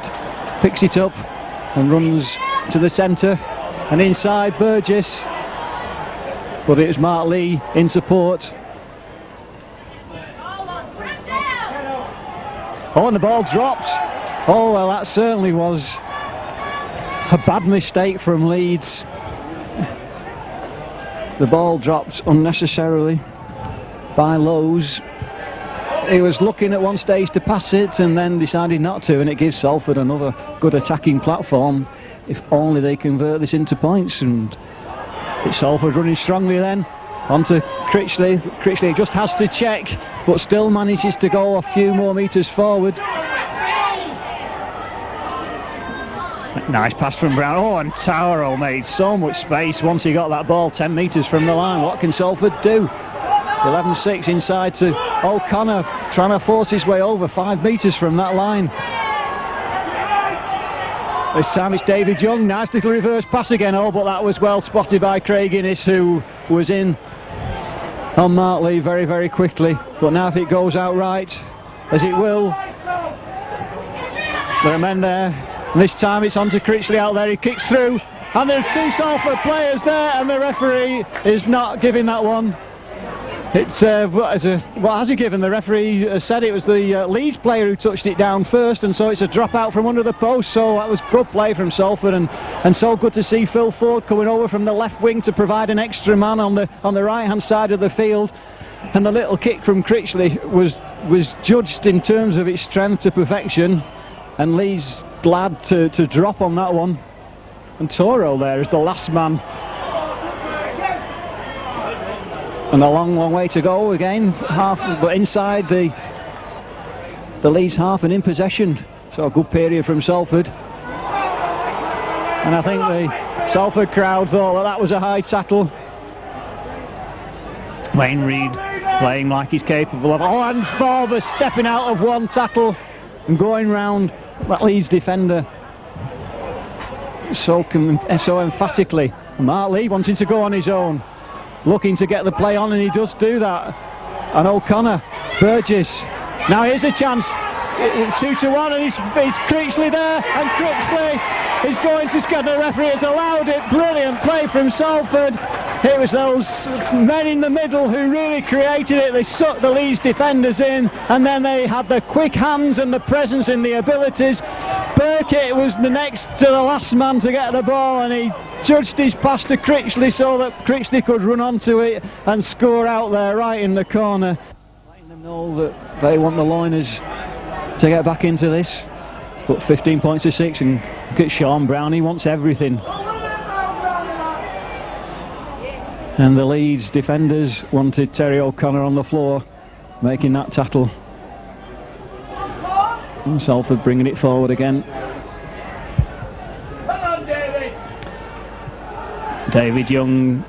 picks it up and runs to the centre and inside Burgess, but it was Mark Lee in support. Oh, and the ball dropped. Oh, well, that certainly was a bad mistake from Leeds. The ball dropped unnecessarily by Lowe's. He was looking at one stage to pass it and then decided not to, and it gives Salford another good attacking platform if only they convert this into points. And it's Salford running strongly then. onto Critchley. Critchley just has to check, but still manages to go a few more metres forward. Nice pass from Brown. Oh, and Taro made so much space once he got that ball 10 metres from the line. What can Salford do? 11-6 inside to O'Connor, trying to force his way over 5 metres from that line. This time it's David Young. Nice little reverse pass again. Oh, but that was well spotted by Craig Innes, who was in on Mark Lee very, very quickly. But now if it goes out right, as it will, there are men there. And this time it's on to Critchley out there. He kicks through, and there's 2 Salford players there, and the referee is not giving that one. It's what has he given? The referee said it was the Leeds player who touched it down first, and so it's a drop out from under the post. So that was good play from Salford, and so good to see Phil Ford coming over from the left wing to provide an extra man on the right hand side of the field. And the little kick from Critchley was judged in terms of its strength to perfection, and Lee's glad to drop on that one. And Toro there is the last man. And a long, long way to go again, but inside the Leeds half and in possession. So a good period from Salford. And I think the Salford crowd thought that was a high tackle. Wayne Reid playing like he's capable of. Oh, and Forber stepping out of one tackle and going round that Leeds defender so emphatically. Mark Lee wanting to go on his own, looking to get the play on, and he does do that. And O'Connor, Burgess, now here's a chance, 2-1, and he's Critchley there, and Critchley is going to get the referee. It's allowed it. Brilliant play from Salford. It was those men in the middle who really created it. They sucked the Leeds defenders in, and then they had the quick hands and the presence and the abilities. Burkitt was the next to the last man to get the ball, and he judged his pass to Critchley so that Critchley could run onto it and score out there right in the corner. Letting them know that they want the Loiners to get back into this. But 15 points to 6, and look at Sean Brown, he wants everything. And the Leeds defenders wanted Terry O'Connor on the floor, making that tackle. And Salford bringing it forward again. Come on, David. David Young.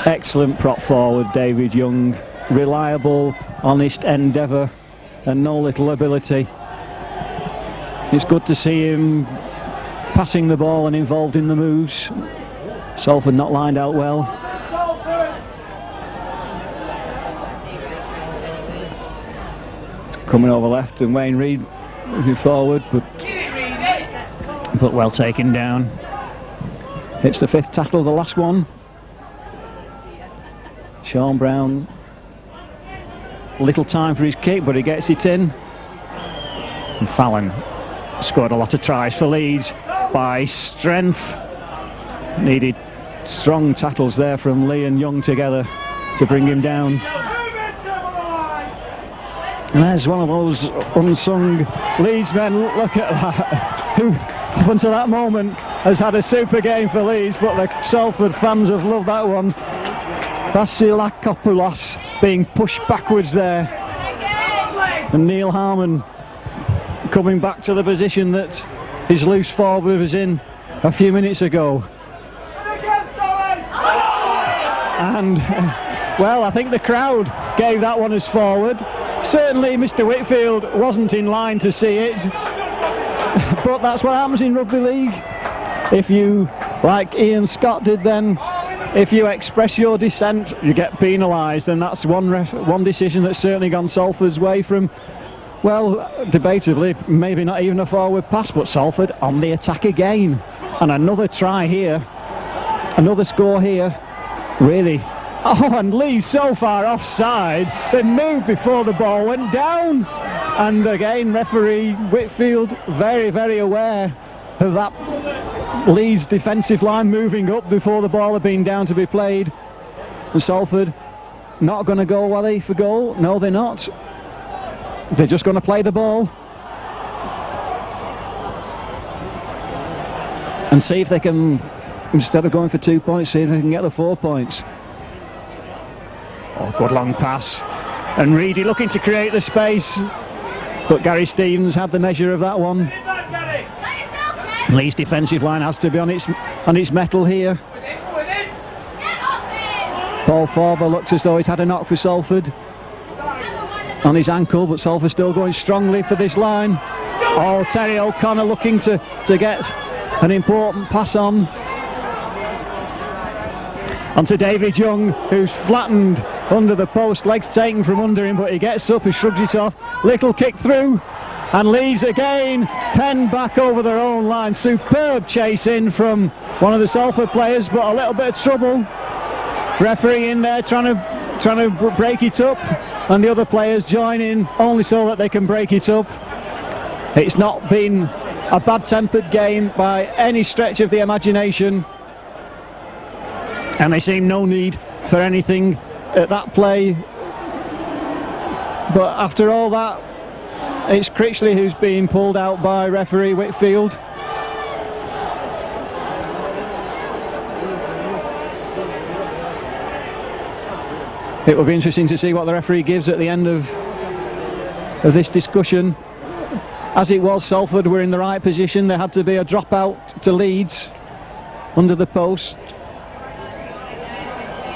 Excellent prop forward, David Young. Reliable, honest endeavour, and no little ability. It's good to see him passing the ball and involved in the moves. Salford not lined out well. Coming over left, and Wayne Reid moving forward, but well taken down. It's the 5th tackle, the last one. Sean Brown, little time for his kick, but he gets it in. And Fallon scored a lot of tries for Leeds by strength. Needed strong tackles there from Lee and Young together to bring him down. And there's one of those unsung Leeds men, look at that, who up until that moment has had a super game for Leeds, but the Salford fans have loved that one. Vasilakopoulos being pushed backwards there, and Neil Harmon coming back to the position that his loose forward was in a few minutes ago. And well, I think the crowd gave that one as forward. Certainly Mr. Whitfield wasn't in line to see it, but that's what happens in rugby league. If you, like Ian Scott did then, if you express your dissent, you get penalised, and that's one decision that's certainly gone Salford's way from, well, debatably, maybe not even a forward pass, but Salford on the attack again. And another try here, another score here, really. Oh, and Lee's so far offside, they moved before the ball went down. And again, referee Whitfield very, very aware of that Leeds defensive line moving up before the ball had been down to be played. And Salford not going to go, are they, for goal? No, they're not. They're just going to play the ball and see if they can instead of going for 2 points, see if they can get the 4 points. Oh, good long pass. And Reedy looking to create the space, but Gary Stevens had the measure of that one. Leeds' defensive line has to be on its mettle here. Paul Forber looks as though he's had a knock for Salford on his ankle, but Salford still going strongly for this line. Oh, Terry O'Connor looking to get an important pass on. Onto David Young, who's flattened under the post, legs taken from under him, but he gets up, he shrugs it off. Little kick through, and Leeds again penned back over their own line. Superb chase in from one of the Salford players, but a little bit of trouble. Referee in there trying to break it up, and the other players join in only so that they can break it up. It's not been a bad-tempered game by any stretch of the imagination, and they seem no need for anything at that play. But after all that, it's Critchley who's being pulled out by referee Whitfield. It will be interesting to see what the referee gives at the end of this discussion. As it was, Salford were in the right position. There had to be a drop out to Leeds under the post.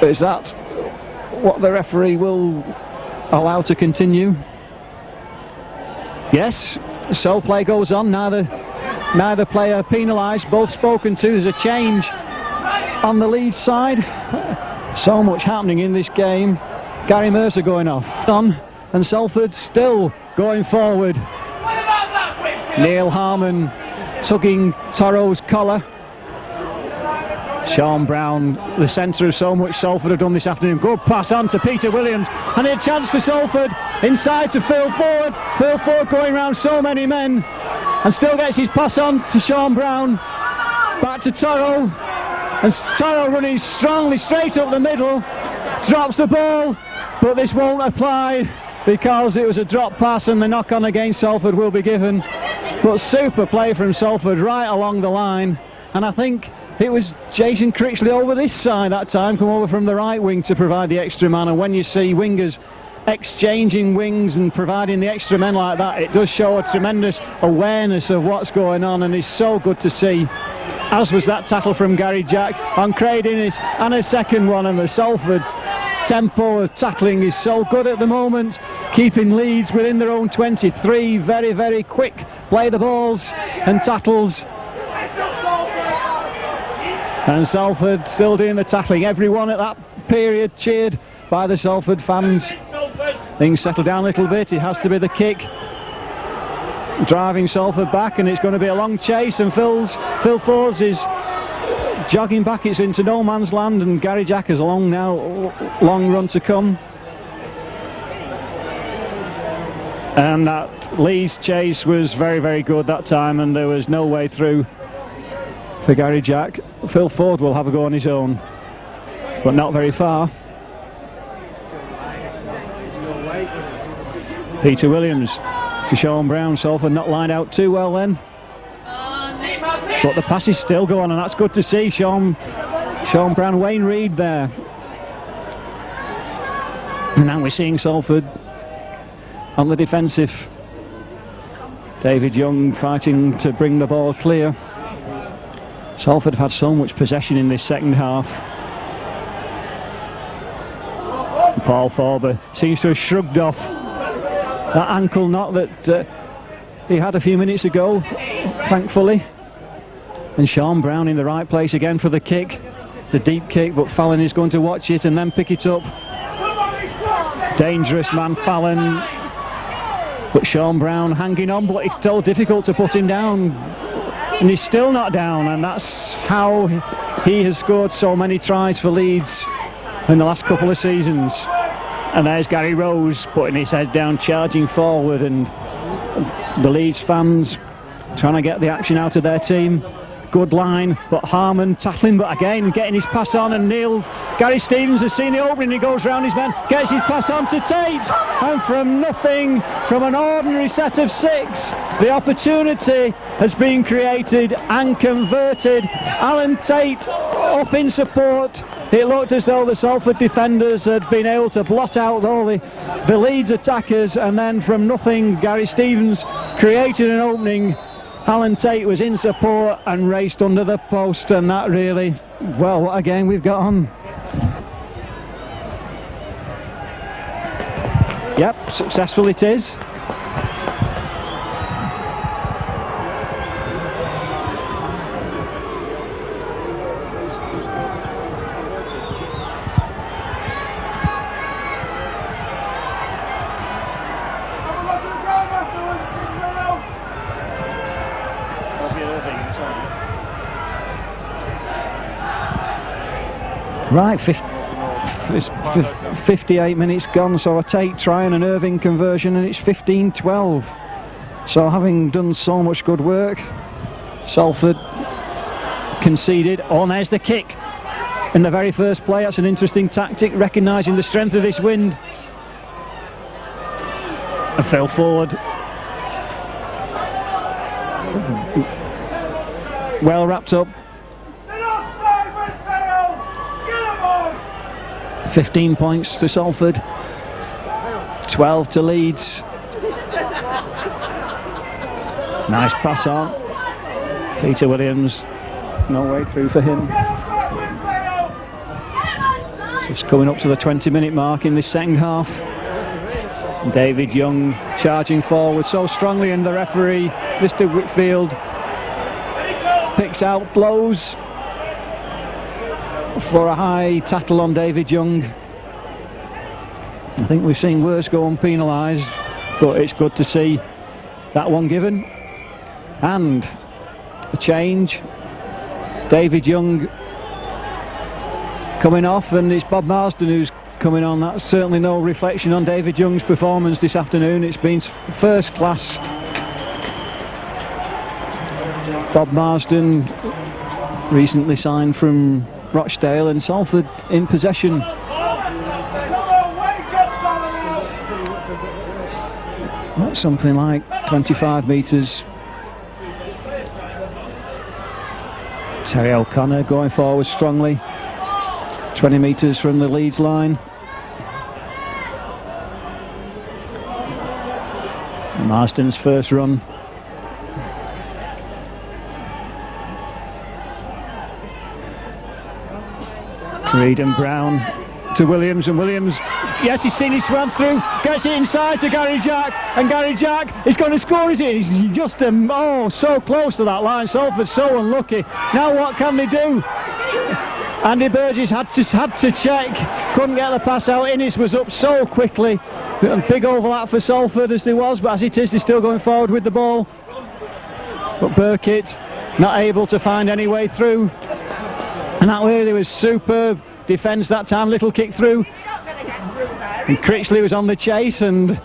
But is that what the referee will allow to continue? Yes, so play goes on. Neither player penalised, both spoken to. There's a change on the Leeds side. So much happening in this game. Gary Mercer going off. And Salford still going forward. Neil Harmon tugging Toro's collar. Sean Brown, the centre of so much Salford have done this afternoon. Good pass on to Peter Williams, and a chance for Salford inside to Phil Ford. Phil Ford going round so many men and still gets his pass on to Sean Brown. Back to Toro, and Toro running strongly straight up the middle, drops the ball, but this won't apply because it was a drop pass and the knock on against Salford will be given. But super play from Salford right along the line, and I think it was Jason Critchley over this side that time, come over from the right wing to provide the extra man. And when you see wingers exchanging wings and providing the extra men like that, it does show a tremendous awareness of what's going on, and it's so good to see. As was that tackle from Gary Jack on Craig Innes, and a second one, and the Salford tempo of tackling is so good at the moment, keeping Leeds within their own 23. Very, very quick play the balls and tackles. And Salford still doing the tackling. Everyone at that period cheered by the Salford fans. Things settle down a little bit. It has to be the kick driving Salford back, and it's going to be a long chase, and Phil Fords is jogging back. It's into no man's land, and Gary Jack has a long run to come. And that Leeds chase was very, very good that time, and there was no way through for Gary Jack. Phil Ford will have a go on his own, but not very far. Peter Williams to Sean Brown. Salford not lined out too well then, but the passes still go on, and that's good to see. Sean Brown, Wayne Reid there. And now we're seeing Salford on the defensive. David Young fighting to bring the ball clear. Salford have had so much possession in this second half. Paul Forber seems to have shrugged off that ankle knock that he had a few minutes ago, thankfully. And Sean Brown in the right place again for the kick, the deep kick, but Fallon is going to watch it and then pick it up. Dangerous man Fallon, but Sean Brown hanging on, but it's so difficult to put him down. And he's still not down, and that's how he has scored so many tries for Leeds in the last couple of seasons. And there's Gary Rose putting his head down, charging forward, and the Leeds fans trying to get the action out of their team. Good line, but Harmon tackling, but again getting his pass on, and Gary Stevens has seen the opening, he goes round his men, gets his pass on to Tate, and from nothing, from an ordinary set of six, the opportunity has been created and converted. Alan Tate up in support. It looked as though the Salford defenders had been able to blot out all the Leeds attackers, and then from nothing Gary Stevens created an opening. Alan Tate was in support and raced under the post, and that really, well, what a game we've got on. Yep, successful it is. Right, 58 minutes gone, so a Tate try and an Irving conversion, and it's 15-12. So having done so much good work, Salford conceded. Oh, and there's the kick in the very first play. That's an interesting tactic, recognising the strength of this wind. And fell forward. Well wrapped up. 15 points to Salford, 12 to Leeds. Nice pass on. Peter Williams, no way through for him. Just coming up to the 20-minute mark in this second half. David Young charging forward so strongly, and the referee, Mr. Whitfield, picks out blows for a high tackle on David Young. I think we've seen worse go unpenalised, but it's good to see that one given. And a change. David Young coming off, and it's Bob Marsden who's coming on. That's certainly no reflection on David Young's performance this afternoon. It's been first class. Bob Marsden, recently signed from Rochdale, and Salford in possession. That's something like 25 metres. Terry O'Connor going forward strongly, 20 metres from the Leeds line. Marsden's first run. Reed and Brown to Williams, and Williams, yes, he's seen, he swans through, gets it inside to Gary Jack, and Gary Jack is going to score, is it? He's just so close to that line. Salford's so unlucky. Now what can they do? Andy Burgess had to check, couldn't get the pass out. Innes was up so quickly. A big overlap for Salford as there was, but as it is, they're still going forward with the ball. But Burkitt not able to find any way through. And that way there was superb defence that time, little kick through. And Critchley was on the chase, and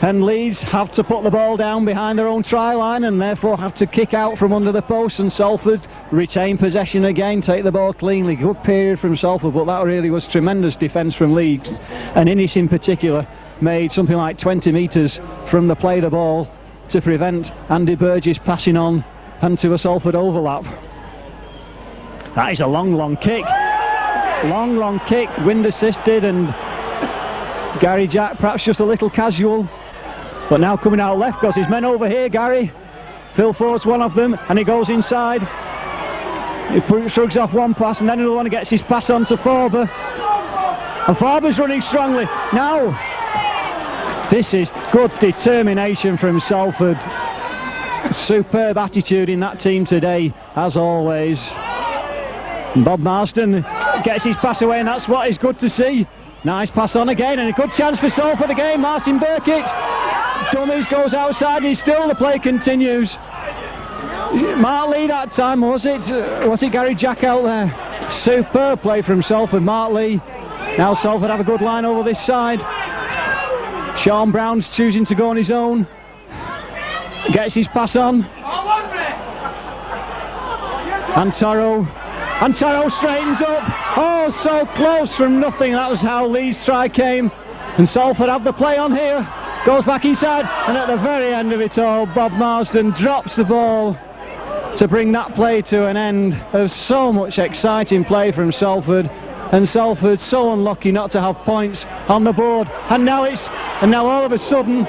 Leeds have to put the ball down behind their own try line, and therefore have to kick out from under the post, and Salford retain possession again, take the ball cleanly. Good period from Salford, but that really was tremendous defence from Leeds. And Innes in particular made something like 20 metres from the play of the ball to prevent Andy Burgess passing on and to a Salford overlap. That is a long kick. Long kick, wind assisted, and Gary Jack perhaps just a little casual. But now coming out left, because his men over here, Gary. Phil Ford's one of them, and he goes inside. He shrugs off one pass, and then another one, gets his pass on to Forber. And Forber's running strongly. Now, this is good determination from Salford. Superb attitude in that team today, as always. Bob Marsden gets his pass away, and that's what is good to see. Nice pass on again, and a good chance for Salford again. Martin Burkitt. Dummies goes outside, and still the play continues. Mark Lee that time, was it Gary Jack out there? Superb play from Salford, Mark Lee. Now Salford have a good line over this side. Sean Brown's choosing to go on his own. Gets his pass on. Antaro straightens up. Oh, so close from nothing. That was how Lee's try came. And Salford have the play on here. goes back inside, and at the very end of it all, Bob Marsden drops the ball to bring that play to an end of so much exciting play from Salford. And Salford so unlucky not to have points on the board. And now all of a sudden,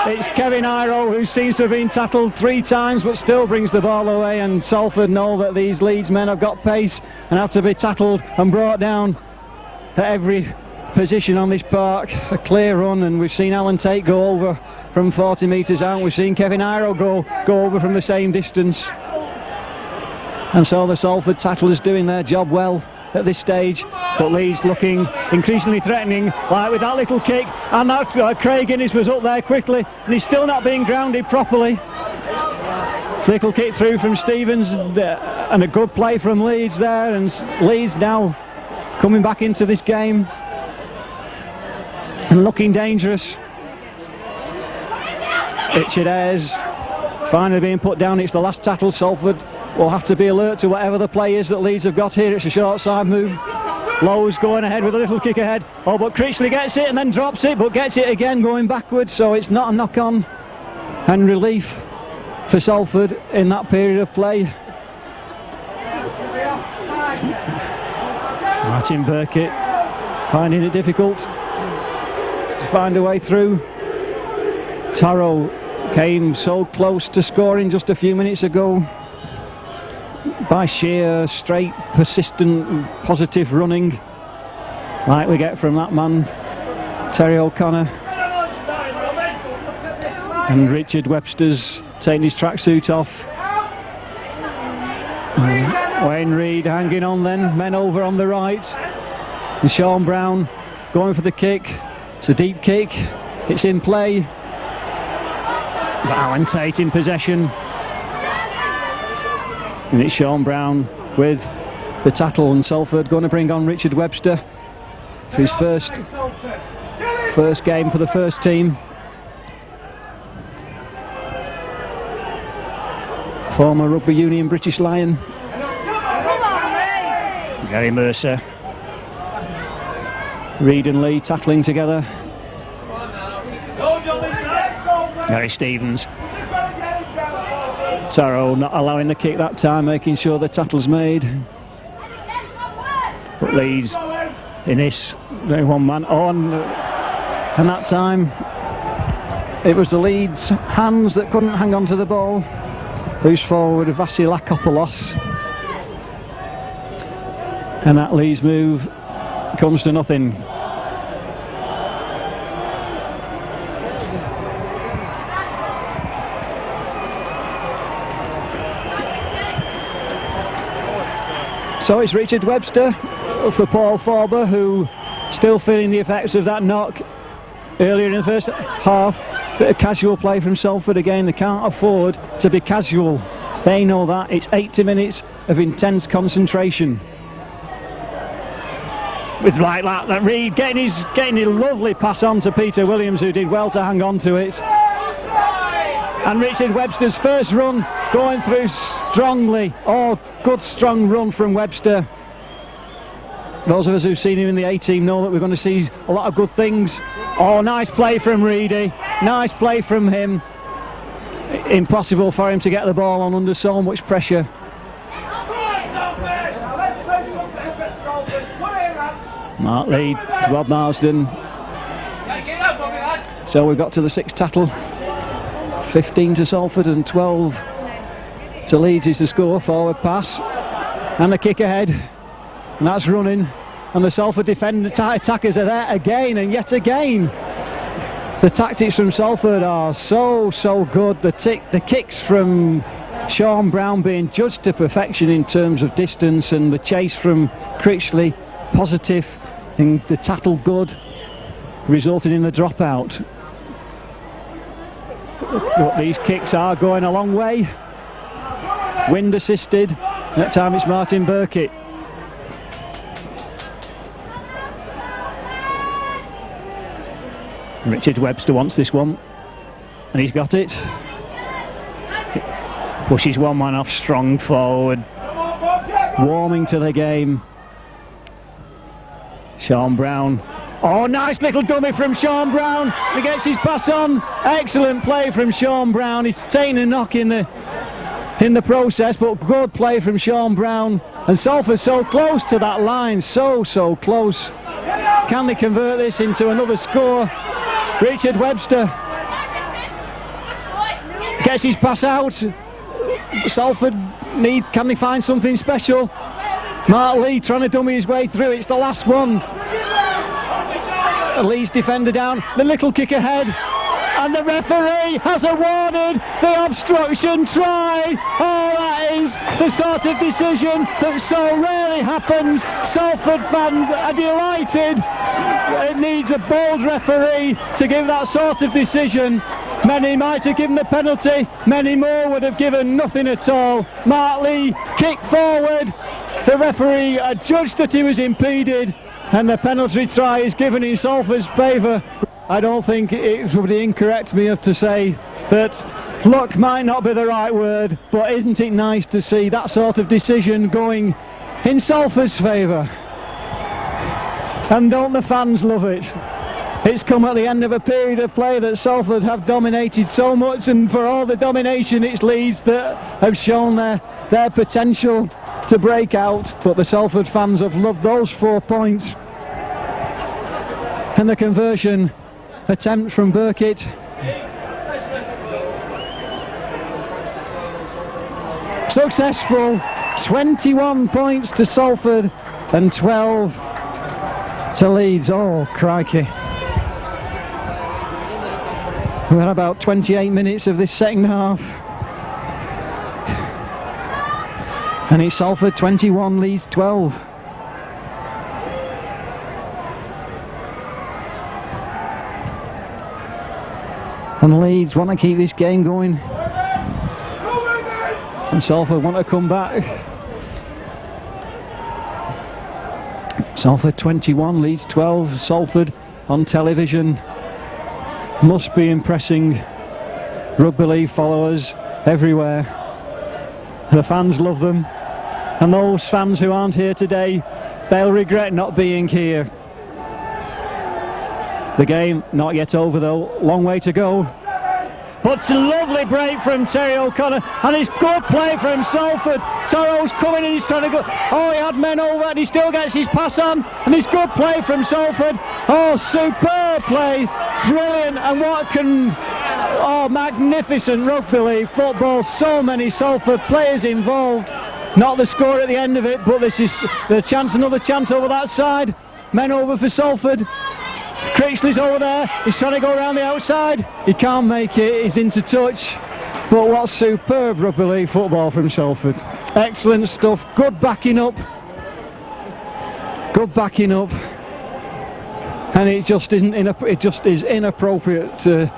it's Kevin Iro, who seems to have been tackled 3 times but still brings the ball away, and Salford know that these Leeds men have got pace and have to be tackled and brought down at every position on this park. A clear run, and we've seen Alan Tate go over from 40 metres out. We've seen Kevin Iro go over from the same distance. And so the Salford tacklers doing their job well at this stage, but Leeds looking increasingly threatening, like with that little kick, and that Craig Innes was up there quickly, and he's still not being grounded properly. Little kick through from Stevens, and a good play from Leeds there, and Leeds now coming back into this game and looking dangerous. Richard Ayres finally being put down. It's the last tackle. Salford will have to be alert to whatever the play is that Leeds have got here. It's a short side move. Lowe's going ahead with a little kick ahead. Oh, but Critchley gets it and then drops it, but gets it again going backwards, so it's not a knock-on. And relief for Salford in that period of play. Martin Burkitt finding it difficult to find a way through. Taro came so close to scoring just a few minutes ago by sheer, straight, persistent, positive running like we get from that man, Terry O'Connor. And Richard Webster's taking his tracksuit off. Wayne Reid hanging on then, men over on the right. And Sean Brown going for the kick. It's a deep kick, it's in play. But Alan Tate in possession. And it's Sean Brown with the tackle, and Salford going to bring on Richard Webster for his first game for the first team. Former Rugby Union British Lion. Gary Mercer. Reid and Lee tackling together. Gary Stevens. Taro not allowing the kick that time, making sure the tackle's made. But Leeds, Innes, one man on, and that time it was the Leeds hands that couldn't hang on to the ball. Loose forward Vasilakopoulos, and that Leeds move comes to nothing. So it's Richard Webster for Paul Forber, who still feeling the effects of that knock earlier in the first half. Bit of casual play from Salford again. They can't afford to be casual. They know that. It's 80 minutes of intense concentration. With like that Reid getting a lovely pass on to Peter Williams, who did well to hang on to it. And Richard Webster's first run going through strongly. Oh, good strong run from Webster. Those of us who've seen him in the A-team know that we're going to see a lot of good things. Oh, nice play from Reedy. Nice play from him. Impossible for him to get the ball on under so much pressure. Mark Lee to Bob Marsden. So we've got to the sixth tackle. 15 to Salford and 12 to Leeds is the score. Forward pass and the kick ahead, and that's running, and the Salford attackers are there again and yet again. The tactics from Salford are so good. The kicks from Sean Brown being judged to perfection in terms of distance, and the chase from Critchley positive, and the tackle good, resulting in the dropout. But these kicks are going a long way. Wind assisted. That time it's Martin Burkitt. Richard Webster wants this one, and he's got it. Pushes one man off strong forward, warming to the game. Sean Brown Oh, nice little dummy from Sean Brown. He gets his pass on. Excellent play from Sean Brown. He's taken a knock in the process, but good play from Sean Brown. And Salford so close to that line, so close. Can they convert this into another score? Richard Webster gets his pass out. Salford can they find something special? Mark Lee trying to dummy his way through. It's the last one. Lee's defender down, the little kick ahead, and the referee has awarded the obstruction try. Oh, that is the sort of decision that so rarely happens. Salford fans are delighted. It needs a bold referee to give that sort of decision. Many might have given the penalty, many more would have given nothing at all. Mark Lee kicked forward, the referee judged that he was impeded, and the penalty try is given in Salford's favour. I don't think it would be incorrect me to say that luck might not be the right word, but isn't it nice to see that sort of decision going in Salford's favour? And don't the fans love it? It's come at the end of a period of play that Salford have dominated so much, and for all the domination it's Leeds that have shown their potential to break out, but the Salford fans have loved those 4 points. And the conversion attempt from Burkitt. Successful. 21 points to Salford and 12 to Leeds. Oh, crikey. We've had about 28 minutes of this second half. And it's Salford 21, Leeds 12. And Leeds want to keep this game going. And Salford want to come back. Salford 21, Leeds 12. Salford on television must be impressing rugby league followers everywhere. The fans love them, and those fans who aren't here today, they'll regret not being here. The game not yet over though, long way to go. But it's a lovely break from Terry O'Connor, and it's good play from Salford. Toro's coming and he's trying to go. Oh, he had men over and he still gets his pass on, and it's good play from Salford. Oh, superb play, brilliant, and magnificent rugby league football. So many Salford players involved. Not the score at the end of it, but this is the chance, another chance over that side. Men over for Salford. Critchley's over there, he's trying to go around the outside, he can't make it, he's into touch. But what superb rugby league football from Salford. Excellent stuff, good backing up. And it just isn't it just is inappropriate to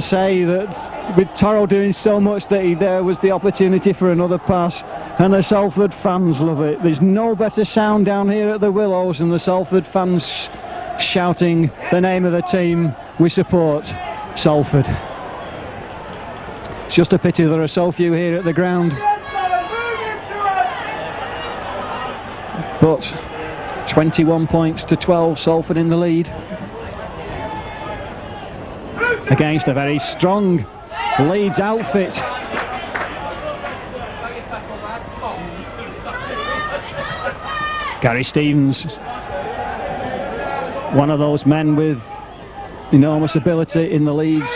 say that with Toro doing so much that there was the opportunity for another pass, and the Salford fans love it. There's no better sound down here at the Willows than the Salford fans shouting the name of the team we support, Salford. It's just a pity there are so few here at the ground. But 21 points to 12, Salford in the lead. Against a very strong Leeds outfit. Gary Stevens, one of those men with enormous ability in the Leeds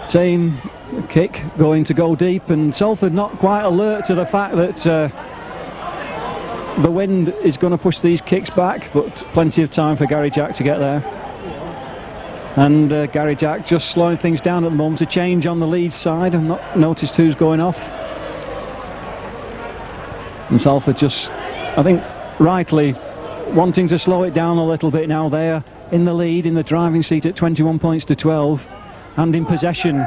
team. Kick going to go deep, and Salford not quite alert to the fact that the wind is going to push these kicks back, but plenty of time for Gary Jack to get there. And Gary Jack just slowing things down at the moment. A change on the Leeds side. I've not noticed who's going off. And Salford just, I think rightly, wanting to slow it down a little bit now. They're in the lead, in the driving seat at 21 points to 12, and in possession.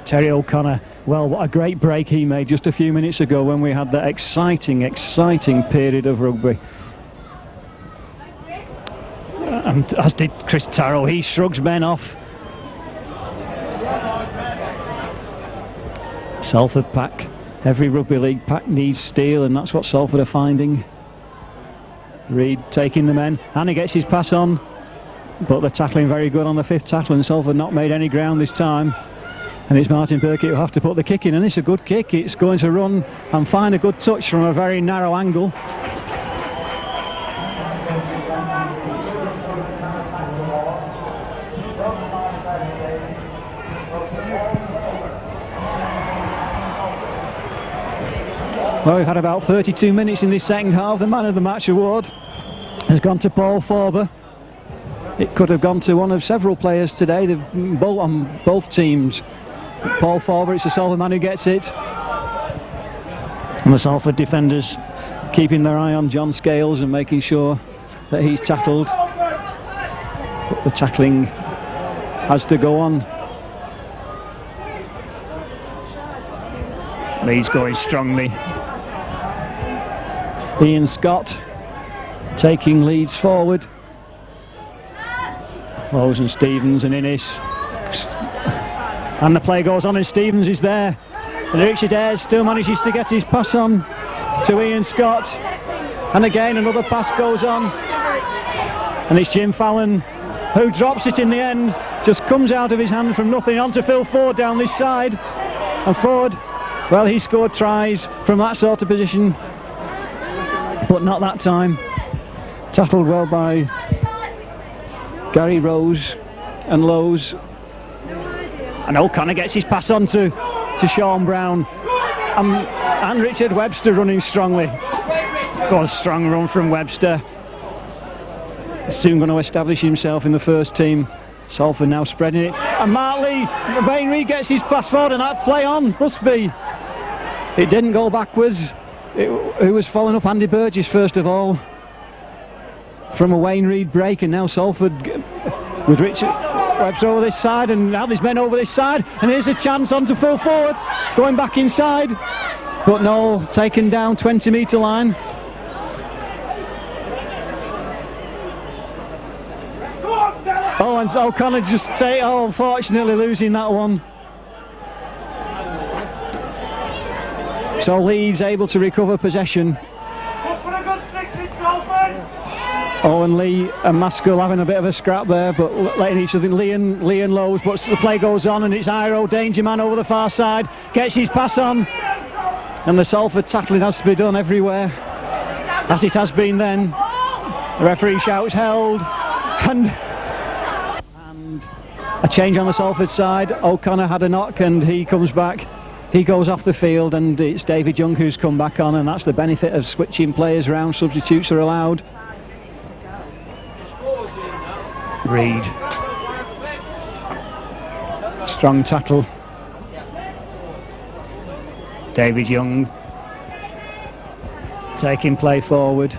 Terry O'Connor, well, what a great break he made just a few minutes ago when we had that exciting period of rugby. And as did Chris Tarrow, he shrugs men off. Salford pack, every rugby league pack needs steel, and that's what Salford are finding. Reed taking the men, and he gets his pass on, but they're tackling very good on the 5th tackle, and Salford not made any ground this time. And it's Martin Burkitt who have to put the kick in, and it's a good kick. It's going to run and find a good touch from a very narrow angle. Well, we've had about 32 minutes in this second half. The man of the match award has gone to Paul Forber. It could have gone to one of several players today, on both teams. Paul Forber, it's the Salford man who gets it. And the Salford defenders keeping their eye on John Scales and making sure that he's tackled. But the tackling has to go on. Leeds going strongly. Ian Scott taking Leeds forward. Close and Stevens and Innes. And the play goes on and Stevens is there. And Richard Ayres still manages to get his pass on to Ian Scott. And again another pass goes on. And it's Jim Fallon who drops it in the end. Just comes out of his hand from nothing onto Phil Ford down this side. And Ford, well, he scored tries from that sort of position, but not that time. Tackled well by Gary Rose and Lowe's. And O'Connor gets his pass on to Sean Brown. And Richard Webster running strongly. Got a strong run from Webster. Soon going to establish himself in the first team. Salford now spreading it. And Mark Lee, Wayne Reed gets his pass forward, and that play on must be. It didn't go backwards. Who was following up? Andy Burgess first of all. From a Wayne Reed break, and now Salford with Richard Webster over this side, and now there's men over this side, and here's a chance on to Phil Ford, going back inside, but no, taken down 20-metre line. Oh, and O'Connor just unfortunately losing that one. So Leeds able to recover possession. Owen Lee and Maskell having a bit of a scrap there, but letting each other. Lee and Lowe's, but the play goes on, and it's Iro, danger man over the far side, gets his pass on, and the Salford tackling has to be done everywhere, as it has been then. The referee shouts held, and a change on the Salford side. O'Connor had a knock and he comes back. He goes off the field, and it's David Young who's come back on, and that's the benefit of switching players around. Substitutes are allowed. Reed. Strong tackle. David Young taking play forward.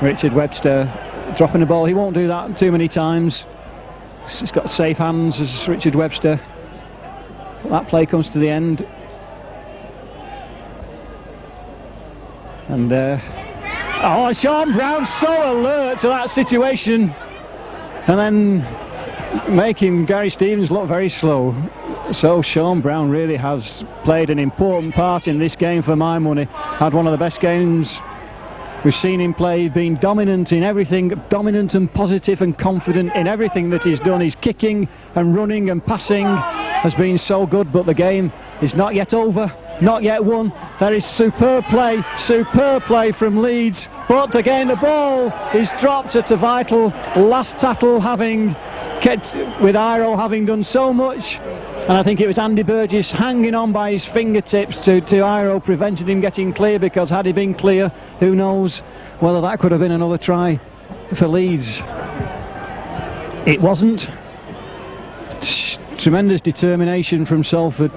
Richard Webster dropping the ball. He won't do that too many times. He's got safe hands as Richard Webster. That play comes to the end. And Sean Brown so alert to that situation, and then making Gary Stevens look very slow. So Sean Brown really has played an important part in this game for my money. Had one of the best games we've seen him play, being dominant in everything, dominant and positive and confident in everything that he's done. His kicking and running and passing has been so good, but the game is not yet over. Not yet won. There is superb play from Leeds, but again the ball is dropped at a vital last tackle, having kept with Iro having done so much, and I think it was Andy Burgess hanging on by his fingertips to Iro, prevented him getting clear, because had he been clear, who knows whether that could have been another try for Leeds. It wasn't. Tremendous determination from Salford.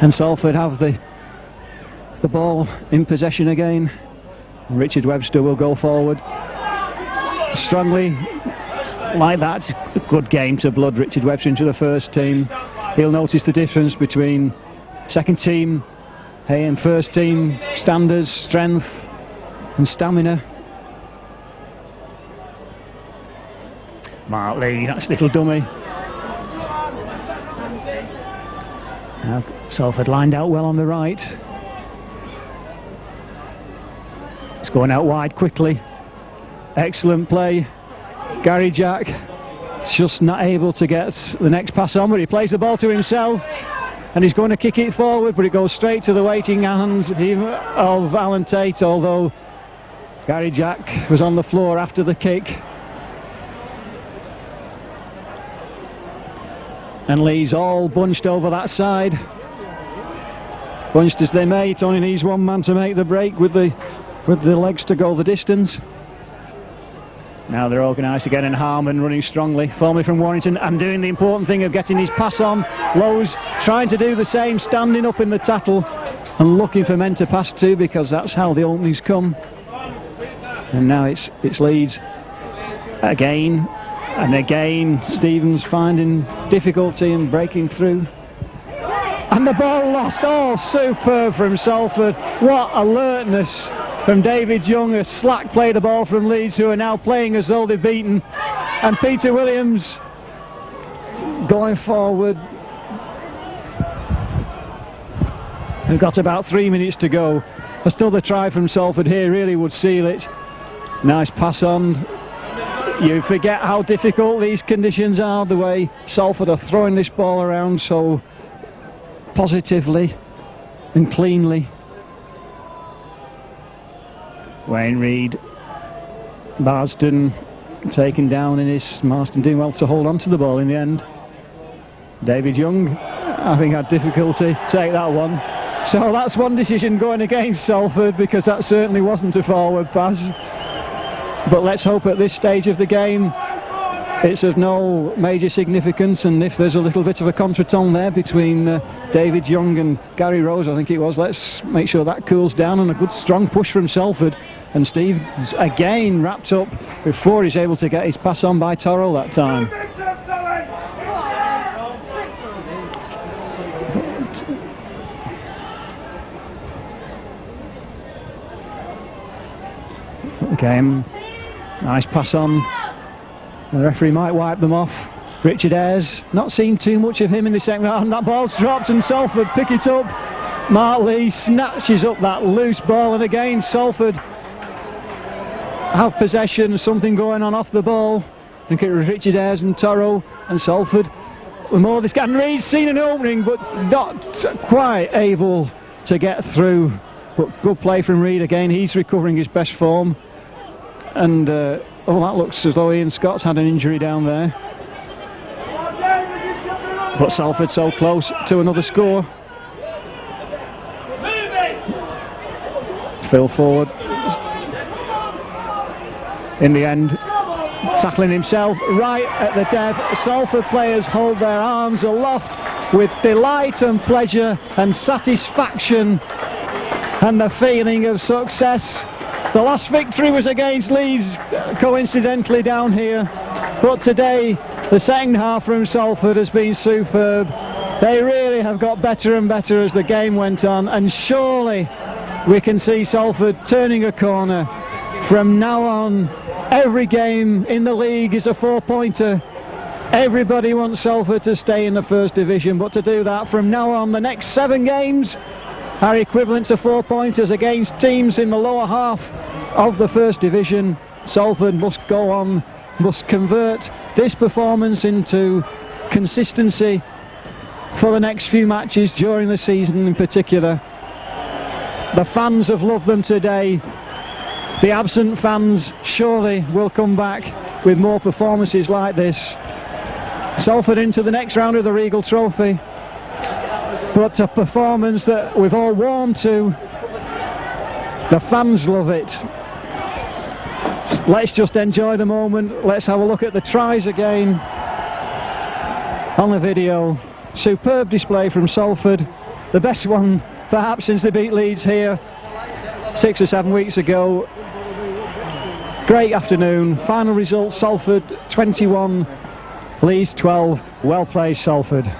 And Salford have the ball in possession again. Richard Webster will go forward strongly like that. Good game to blood Richard Webster into the first team. He'll notice the difference between second team and first team standards, strength and stamina. Mark Lee, that's little dummy. Now Salford lined out well on the right. It's going out wide quickly. Excellent play. Gary Jack just not able to get the next pass on, but he plays the ball to himself and he's going to kick it forward, but it goes straight to the waiting hands of Alan Tate, although Gary Jack was on the floor after the kick. And Leeds all bunched over that side. Bunched as they may, it only needs one man to make the break with the legs to go the distance. Now they're organised again, and Harmon running strongly, formerly from Warrington, and doing the important thing of getting his pass on. Lowe's trying to do the same, standing up in the tackle and looking for men to pass to, because that's how the openings come. And now it's Leeds again and again. Stevens finding difficulty in breaking through. And the ball lost. Oh, superb from Salford. What alertness from David Young. A slack play the ball from Leeds, who are now playing as though they're beaten. And Peter Williams going forward. We've got about 3 minutes to go. Still the try from Salford here really would seal it. Nice pass on. You forget how difficult these conditions are, the way Salford are throwing this ball around so positively and cleanly. Wayne Reid, Marsden taken down in his. Marsden doing well to hold on to the ball in the end. David Young, I think, had difficulty to take that one. So that's one decision going against Salford, because that certainly wasn't a forward pass. But let's hope at this stage of the game it's of no major significance, and if there's a little bit of a contretemps there between David Young and Gary Rose, I think it was, let's make sure that cools down, and a good strong push from Salford. And Stevens again wrapped up before he's able to get his pass on by Torrell that time. Game. Nice pass on. The referee might wipe them off. Richard Ayres, not seen too much of him in the second half. That ball's dropped and Salford pick it up. Mark Lee snatches up that loose ball, and again Salford have possession. Something going on off the ball. I think it was Richard Ayres and Torrell, and Salford with more of this. And Reid's seen an opening but not quite able to get through. But good play from Reid again. He's recovering his best form. And that looks as though Ian Scott's had an injury down there. But Salford so close to another score. Phil Ford, in the end, tackling himself right at the death. Salford players hold their arms aloft with delight and pleasure and satisfaction and the feeling of success. The last victory was against Leeds, coincidentally down here, but today the second half from Salford has been superb. They really have got better and better as the game went on, and surely we can see Salford turning a corner. From now on, every game in the league is a 4-pointer. Everybody wants Salford to stay in the first division, but to do that from now on, the next 7 games are equivalent to 4-pointers against teams in the lower half of the first division. Salford must go on, must convert this performance into consistency for the next few matches during the season in particular. The fans have loved them today. The absent fans surely will come back with more performances like this. Salford into the next round of the Regal Trophy, but a performance that we've all warmed to. The fans love it. Let's just enjoy the moment. Let's have a look at the tries again on the video. Superb display from Salford, the best one perhaps since they beat Leeds here 6 or 7 weeks ago. Great afternoon. Final result: Salford 21, Leeds 12. Well played, Salford.